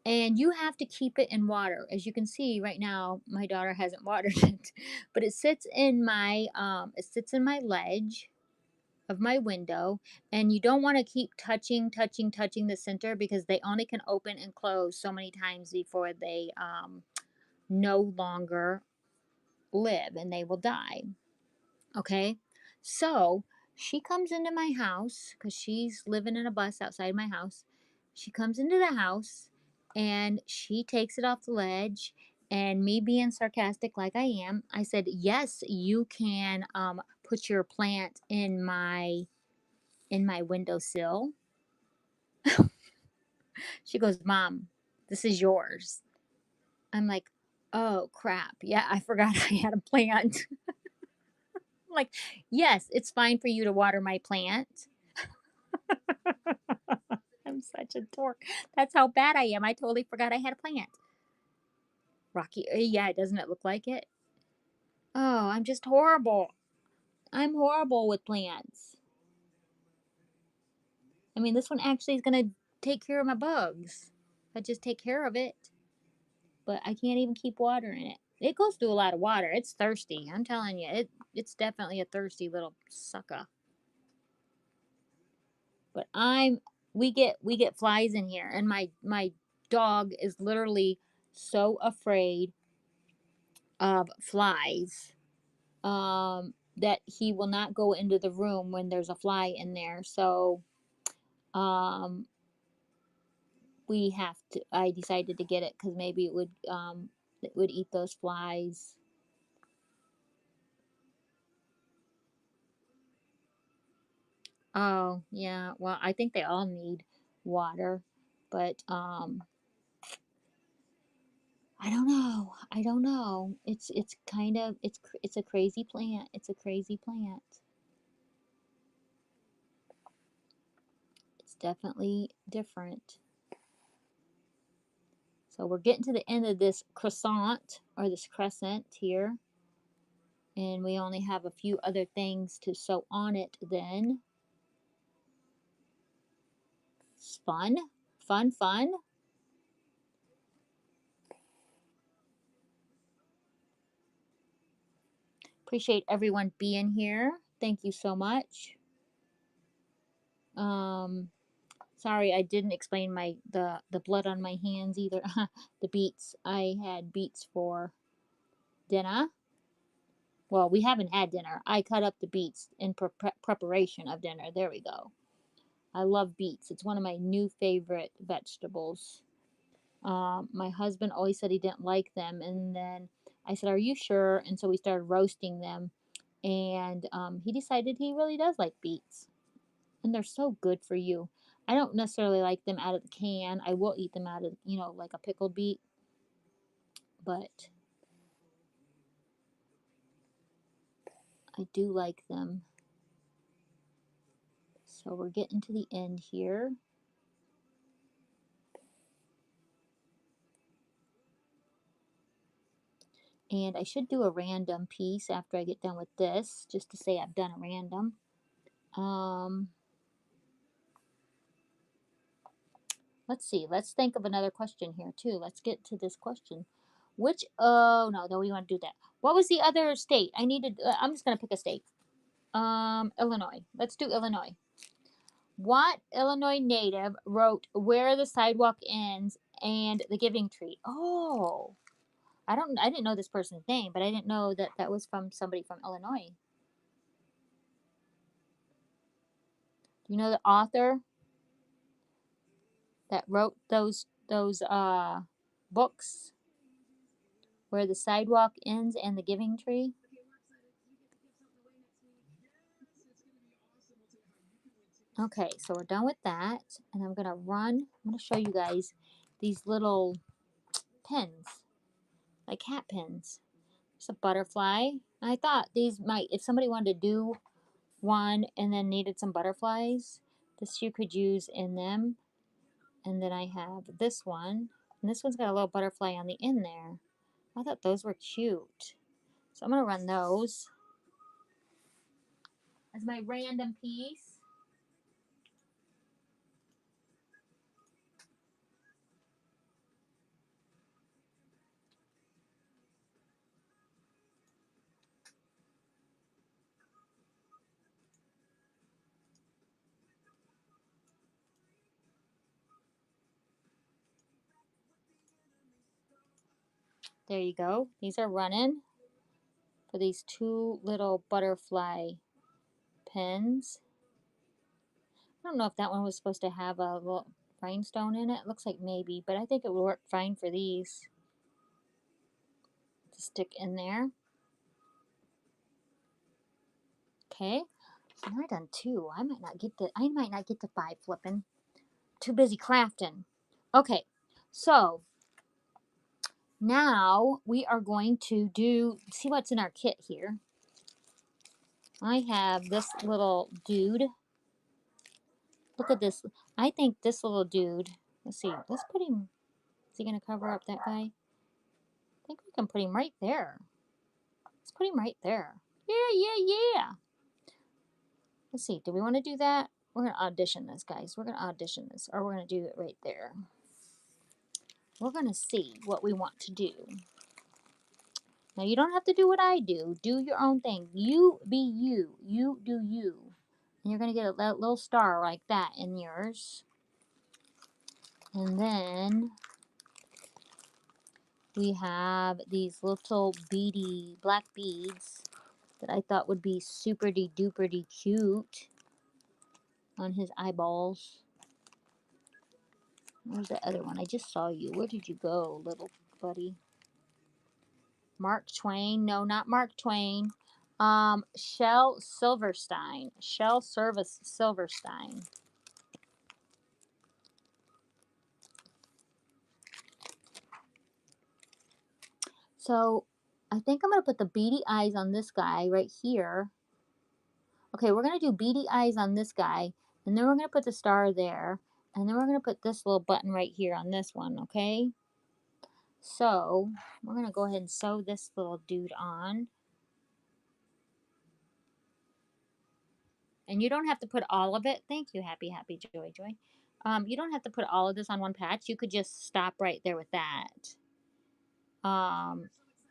And you have to keep it in water. As you can see right now, my daughter hasn't watered it, but it sits in my ledge of my window, and you don't want to keep touching the center because they only can open and close so many times before they no longer live and they will die. Okay, so she comes into my house because she's living in a bus outside my house. She comes into the house and she takes it off the ledge. And me being sarcastic like I am, I said, "Yes, you can put your plant in my windowsill." She goes, "Mom, this is yours." I'm like, "Oh crap! Yeah, I forgot I had a plant." I'm like, "Yes, it's fine for you to water my plant." I'm such a dork. That's how bad I am. I totally forgot I had a plant. Rocky, yeah, doesn't it look like it? Oh, I'm just horrible. I'm horrible with plants. I mean, this one actually is going to take care of my bugs. If I just take care of it. But I can't even keep watering it. It goes through a lot of water. It's thirsty. I'm telling you, it's definitely a thirsty little sucker. But we get flies in here, and my dog is literally so afraid of flies that he will not go into the room when there's a fly in there. So um, I decided to get it because maybe it would eat those flies. Oh yeah, well I think they all need water, but I don't know. I don't know. It's kind of it's a crazy plant. It's a crazy plant. It's definitely different. So we're getting to the end of this croissant or this crescent here. And we only have a few other things to sew on it then. It's fun. Fun, fun. Appreciate everyone being here. Thank you so much. Um Sorry I didn't explain the blood on my hands either. The beets. I had beets for dinner. Well, we haven't had dinner. I cut up the beets in preparation of dinner. There we go. I love beets. It's one of my new favorite vegetables. My husband always said he didn't like them, and then I said, "Are you sure?" And so we started roasting them, and he decided he really does like beets, and they're so good for you. I don't necessarily like them out of the can. I will eat them out of, like a pickled beet, but I do like them. So we're getting to the end here. And I should do a random piece after I get done with this, just to say I've done a random. Um, let's see. Let's think of another question here too. Let's get to this question. Which? Oh no, we want to do that. What was the other state? I needed. I'm just gonna pick a state. Illinois. Let's do Illinois. What Illinois native wrote "Where the Sidewalk Ends" and "The Giving Tree"? Oh, I didn't know this person's name, but I didn't know that that was from somebody from Illinois. Do you know the author that wrote those books, "Where the Sidewalk Ends" and "The Giving Tree"? Okay, so we're done with that, and I'm gonna run. I'm gonna show you guys these little pins, like hat pins. It's a butterfly. I thought these might, if somebody wanted to do one and then needed some butterflies, this you could use in them. And then I have this one, and this one's got a little butterfly on the end there. I thought those were cute. So I'm gonna run those as my random piece. There you go. These are running for these two little butterfly pins. I don't know if that one was supposed to have a little rhinestone in it. Looks like maybe, but I think it would work fine for these to stick in there. Okay, so now I done two. I might not get the five flipping. Too busy crafting. Okay, so now we are going to see what's in our kit here. I have this little dude. Look at this. I think this little dude, let's see, let's put him, is he going to cover up that guy? I think we can put him right there. Let's put him right there. Yeah. Let's see, do we want to do that? We're going to audition this, guys. We're going to audition this, or we're going to do it right there. We're going to see what we want to do. Now, you don't have to do what I do. Do your own thing. You be you. You do you. And you're going to get a little star like that in yours. And then we have these little beady black beads that I thought would be super duper cute on his eyeballs. Where's the other one? I just saw you. Where did you go, little buddy? Mark Twain. No, not Mark Twain. Shel Silverstein. Shel Service Silverstein. So I think I'm going to put the beady eyes on this guy right here. Okay, we're going to do beady eyes on this guy, and then we're going to put the star there, and then we're going to put this little button right here on this one, okay? So we're going to go ahead and sew this little dude on. And you don't have to put all of it. Thank you, happy joy. You don't have to put all of this on one patch. You could just stop right there with that.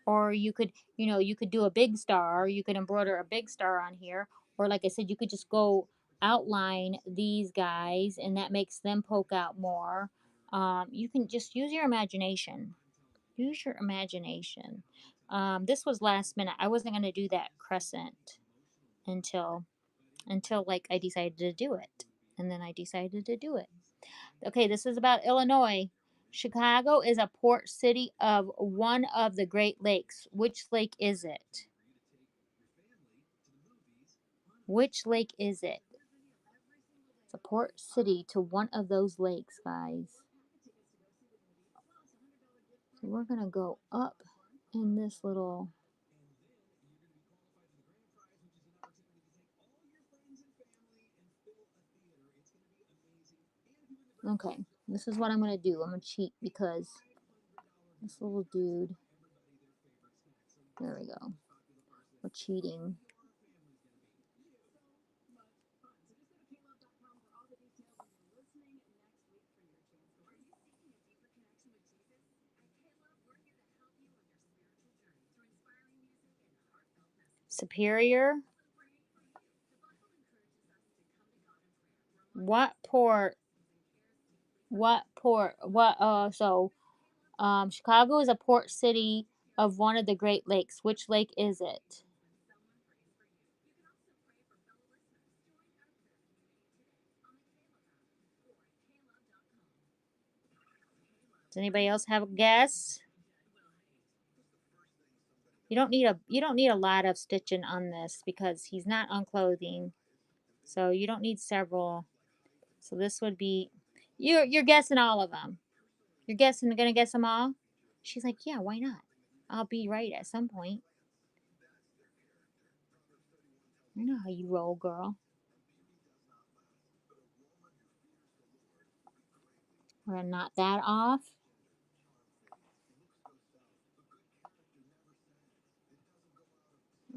Or you could, you could do a big star. You could embroider a big star on here. Or like I said, you could just go outline these guys, and that makes them poke out more. You can just use your imagination. Use your imagination. This was last minute. I wasn't going to do that crescent until like I decided to do it. And then I decided to do it. Okay, this is about Illinois. Chicago is a port city of one of the Great Lakes. Which lake is it? Which lake is it? It's a port city to one of those lakes, guys. So we're going to go up in this little. Okay, this is what I'm going to do. I'm going to cheat because this little dude. There we go. We're cheating. Superior. What port? What port? What? Chicago is a port city of one of the Great Lakes. Which lake is it? Does anybody else have a guess? You don't need a lot of stitching on this because he's not on clothing. So you don't need several. So this would be you're guessing all of them. You're gonna guess them all? She's like, "Yeah, why not? I'll be right at some point." I know how you roll, girl. We're gonna knock that off.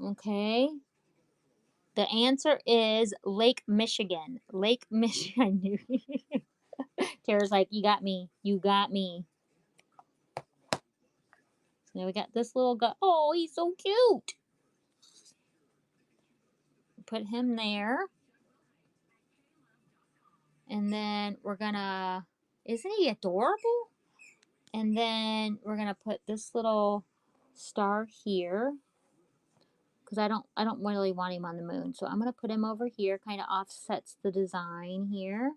Okay. The answer is Lake Michigan. Lake Michigan. Tara's like, you got me. You got me. So now we got this little guy. Oh, he's so cute. Put him there. And then we're gonna, isn't he adorable? And then we're gonna put this little star here because I don't really want him on the moon. So I'm gonna put him over here, kind of offsets the design here.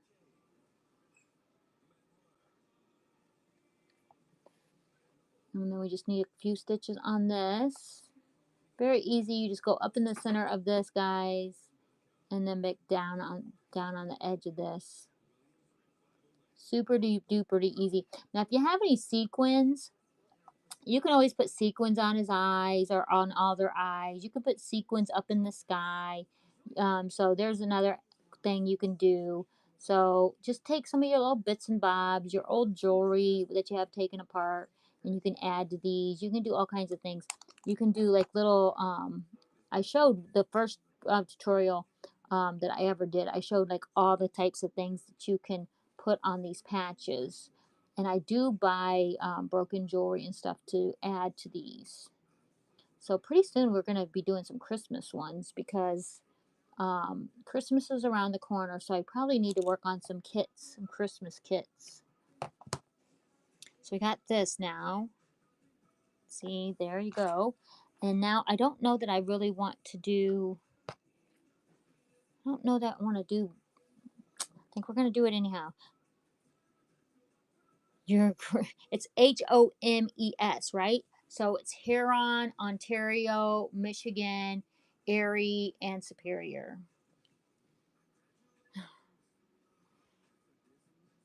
And then we just need a few stitches on this. Very easy. You just go up in the center of this, guys, and then back down on the edge of this. Super duper easy. Now, if you have any sequins, you can always put sequins on his eyes or on all their eyes. You can put sequins up in the sky. So there's another thing you can do. So just take some of your little bits and bobs, your old jewelry that you have taken apart, and you can add to these. You can do all kinds of things. You can do like little. I showed the first tutorial that I ever did. I showed like all the types of things that you can put on these patches. And I do buy broken jewelry and stuff to add to these. So pretty soon we're going to be doing some Christmas ones because Christmas is around the corner. So I probably need to work on some kits, some Christmas kits. So we got this now. See, there you go. And now I don't know that I really want to do, I don't know that I want to do, I think we're going to do it anyhow. It's Homes, right? So it's Huron, Ontario, Michigan, Erie, and Superior.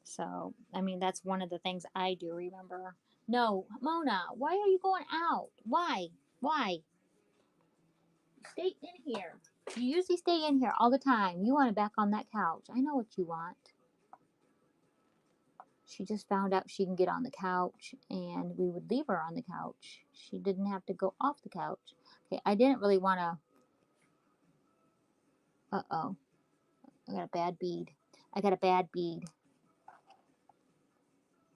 So, I mean, that's one of the things I do remember. No, Mona, why are you going out? Why? Why? Stay in here. You usually stay in here all the time. You want it back on that couch. I know what you want. She just found out she can get on the couch and we would leave her on the couch. She didn't have to go off the couch. Okay, I didn't really want to. Uh-oh. I got a bad bead. I got a bad bead.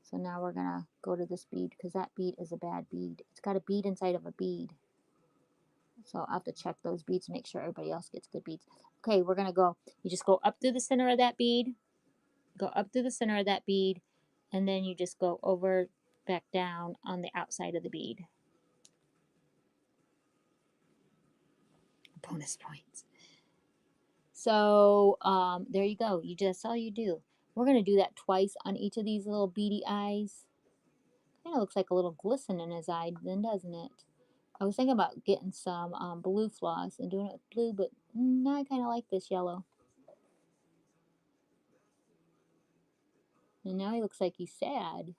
So now we're going to go to this bead because that bead is a bad bead. It's got a bead inside of a bead. So I'll have to check those beads to make sure everybody else gets good beads. Okay, we're going to go. You just go up through the center of that bead. Go up through the center of that bead. And then you just go over back down on the outside of the bead. Bonus points. So there you go. That's all you do. We're going to do that twice on each of these little beady eyes. Kind of looks like a little glisten in his eye then, doesn't it? I was thinking about getting some blue floss and doing it with blue, but no, I kind of like this yellow. And now he looks like he's sad.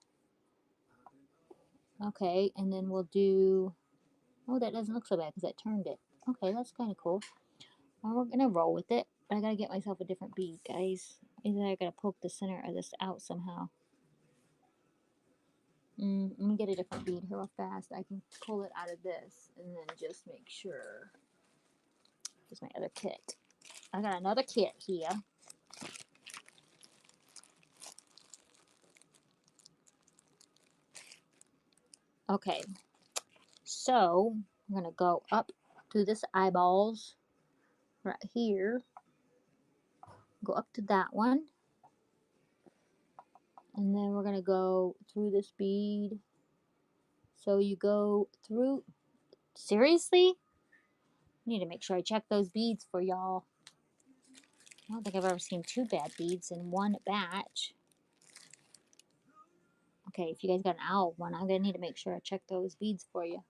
Okay, and then we'll do... Oh, that doesn't look so bad because I turned it. Okay, that's kind of cool. Well, we're going to roll with it. But I got to get myself a different bead, guys. Either I got to poke the center of this out somehow. Let me get a different bead here real fast. I can pull it out of this and then just make sure. Here's my other kit. I got another kit here. Okay, so I'm going to go up to this eyeballs right here. Go up to that one. And then we're going to go through this bead. So you go through... Seriously? I need to make sure I check those beads for y'all. I don't think I've ever seen 2 bad beads in one batch. Okay, if you guys got an owl one, I'm going to need to make sure I check those beads for you.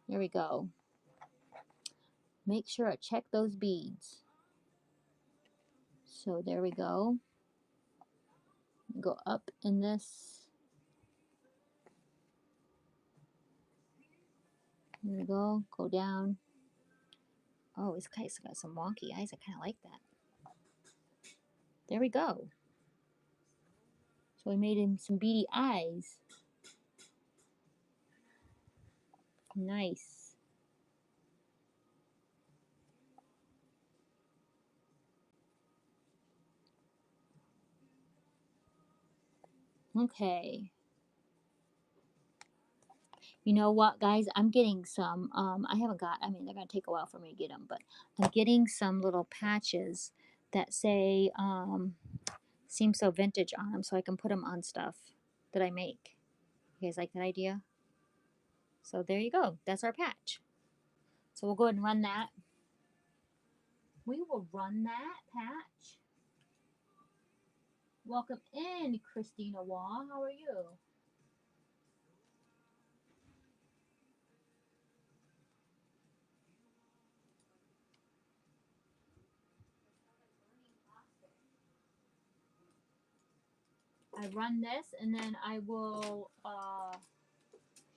There we go. Make sure I check those beads. So there we go. Go up in this. There we go. Go down. Oh, this guy's got some wonky eyes. I kind of like that. There we go. So we made him some beady eyes. Nice. Okay. You know what, guys? I'm getting some, I haven't got, I mean, they're going to take a while for me to get them, but I'm getting some little patches that say, seem so vintage on them so I can put them on stuff that I make. You guys like that idea? So there you go. That's our patch. So we'll go ahead and run that. We will run that patch. Welcome in, Christina Waugh. How are you? I run this and then I will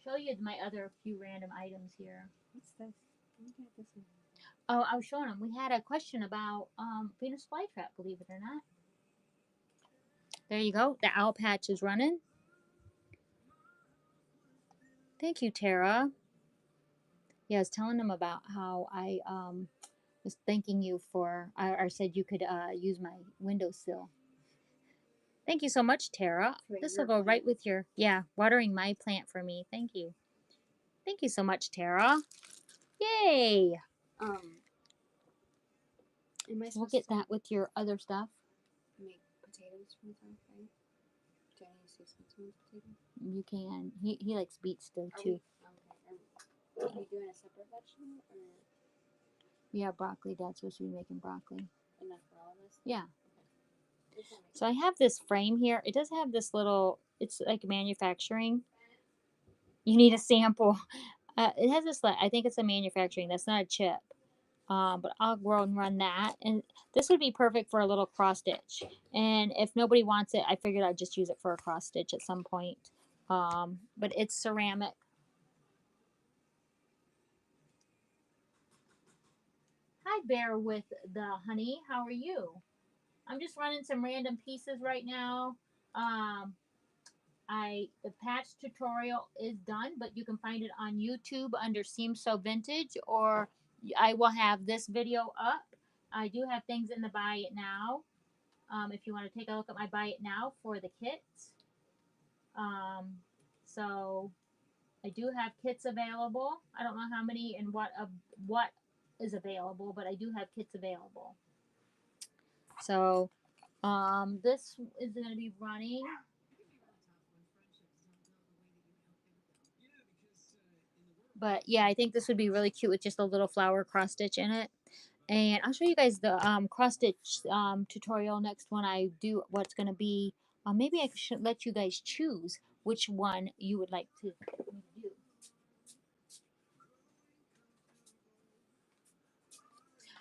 show you my other few random items here. What's this? This one. Oh, I was showing them. We had a question about Venus flytrap, believe it or not. There you go. The owl patch is running. Thank you, Tara. Yeah, I was telling them about how I was thanking you for, I said you could use my windowsill. Thank you so much, Tara. This will go right with your, yeah, watering my plant for me. Thank you. Thank you so much, Tara. Yay! We'll get that with your other stuff. Make potatoes from time, right? Do I need to say something with potatoes? You can. He likes beets still too. Are we doing a separate vegetable or? Yeah, broccoli. Dad's supposed to be making broccoli. Enough for all of us? Yeah. Okay. So I have this frame here. It does have this little, it's like manufacturing. You need a sample. It has this, I think it's a manufacturing. That's not a chip. But I'll go and run that. And this would be perfect for a little cross stitch. And if nobody wants it, I figured I'd just use it for a cross stitch at some point. But it's ceramic. Hi, Bear with the Honey. How are you? I'm just running some random pieces right now. The patch tutorial is done, but you can find it on YouTube under Seems So Vintage, or I will have this video up. I do have things in the buy it now. If you want to take a look at my buy it now for the kits. So I do have kits available. I don't know how many and what is available, but I do have kits available. So this is going to be running. But yeah, I think this would be really cute with just a little flower cross stitch in it. And I'll show you guys the cross stitch tutorial next when I do what's going to be. Maybe I should let you guys choose which one you would like to do.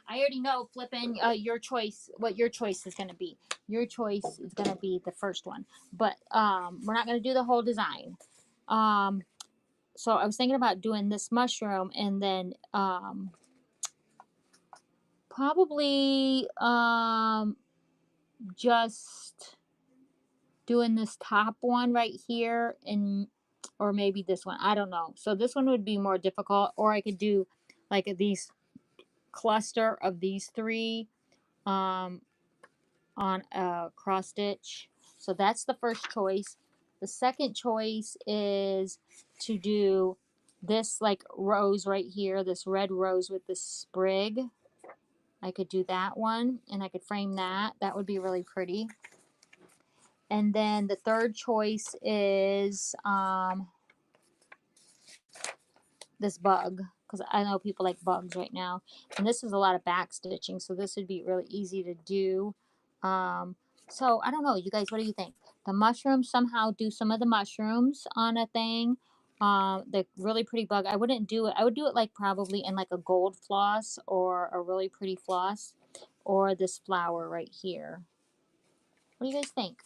I already know, flipping your choice, what your choice is going to be. Your choice is going to be the first one, but we're not going to do the whole design. Um, so I was thinking about doing this mushroom and then probably just doing this top one right here and or maybe this one. I don't know. So this one would be more difficult, or I could do like these cluster of these three um on a cross stitch. So that's the first choice. The second choice is to do this like rose right here, this red rose with this sprig. I could do that one and I could frame that. That would be really pretty. And then the third choice is this bug, because I know people like bugs right now. And this is a lot of back stitching, so this would be really easy to do. Um, so I don't know, you guys, what do you think? The mushrooms, somehow do some of the mushrooms on a thing. The really pretty bug, I wouldn't do it. I would do it like probably in like a gold floss or a really pretty floss, or this flower right here. What do you guys think?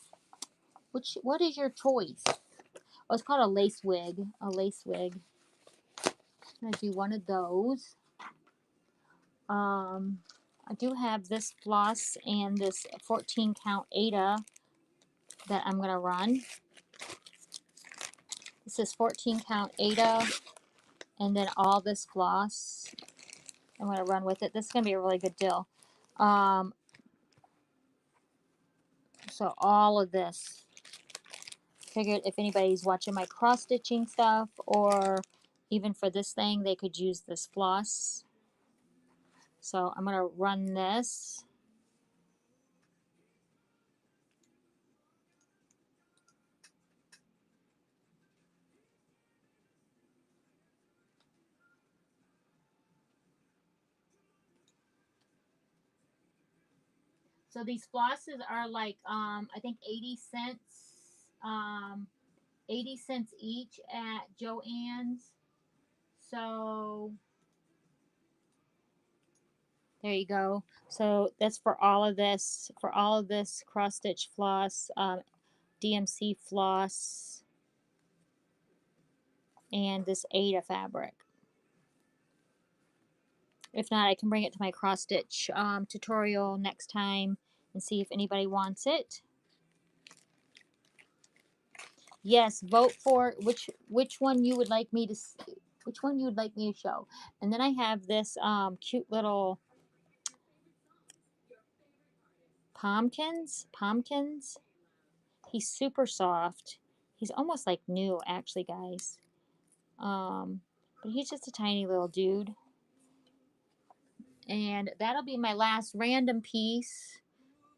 What is your choice? Oh, it's called a lace wig. A lace wig. I'm gonna do one of those. I do have this floss and this 14 count Ada that I'm gonna run. This is 14 count Ada, and then all this floss. I'm gonna run with it. This is gonna be a really good deal. Um, so all of this. Figured if anybody's watching my cross stitching stuff, or even for this thing, they could use this floss. So I'm gonna run this. So these flosses are like I think 80 cents. 80 cents each at Joann's. So there you go. So that's for all of this, cross stitch floss, DMC floss, and this Ada fabric. If not, I can bring it to my cross stitch tutorial next time and see if anybody wants it. Yes, vote for which one you would like me to which one you would like me to show. And then I have this cute little pumpkins. He's super soft. He's almost like new, actually, guys. But he's just a tiny little dude. And that'll be my last random piece.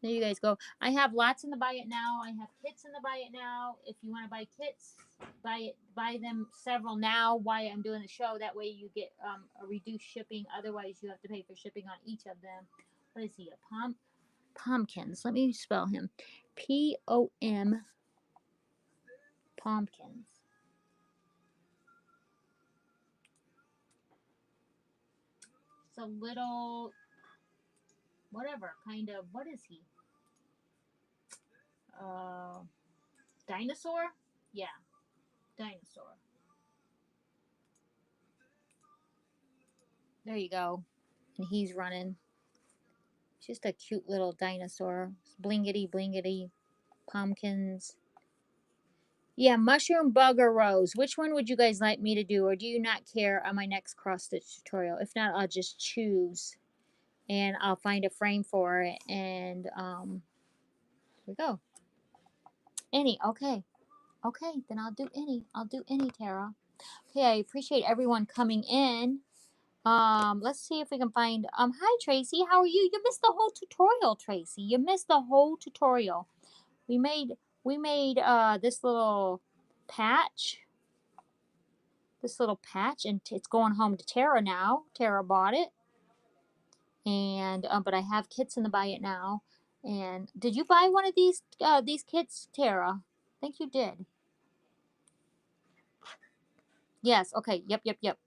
There you guys go. I have lots in the buy it now. I have kits in the buy it now. If you want to buy kits, buy them several now while I'm doing the show. That way you get a reduced shipping. Otherwise, you have to pay for shipping on each of them. What is he? A pumpkins. Let me spell him. POM. Pumpkins. It's a little whatever kind of, what is he? Uh, Dinosaur? Yeah, dinosaur. There you go. And he's running. Just a cute little dinosaur. Blingity, blingity. Pumpkins. Yeah, mushroom, bug, or rose. Which one would you guys like me to do, or do you not care on my next cross stitch tutorial? If not, I'll just choose and I'll find a frame for it. And here we go. Any, okay. Okay, then I'll do any. I'll do any, Tara. Okay, I appreciate everyone coming in. Let's see if we can find hi Tracy, how are you? You missed the whole tutorial, Tracy. You missed the whole tutorial. We made this little patch. And it's going home to Tara now. Tara bought it. And but I have kits in the buy it now. And did you buy one of these kits, Tara? I think you did. Yes. Okay. Yep. Yep. Yep.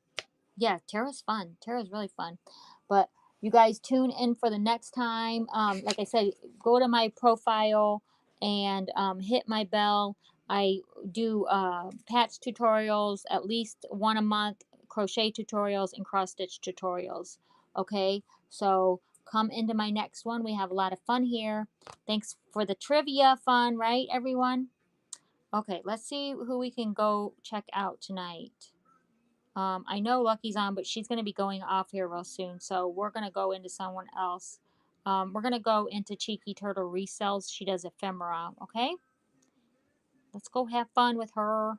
Yeah, Terra's fun. Terra's really fun. But you guys tune in for the next time. Like I said, go to my profile and hit my bell. I do patch tutorials, at least one a month, crochet tutorials, and cross stitch tutorials. Okay, so come into my next one. We have a lot of fun here. Thanks for the trivia fun, right, everyone? Okay, let's see who we can go check out tonight. I know Lucky's on, but she's going to be going off here real soon. So we're going to go into someone else. We're going to go into Cheeky Turtle Resells. She does ephemera. Okay? Let's go have fun with her.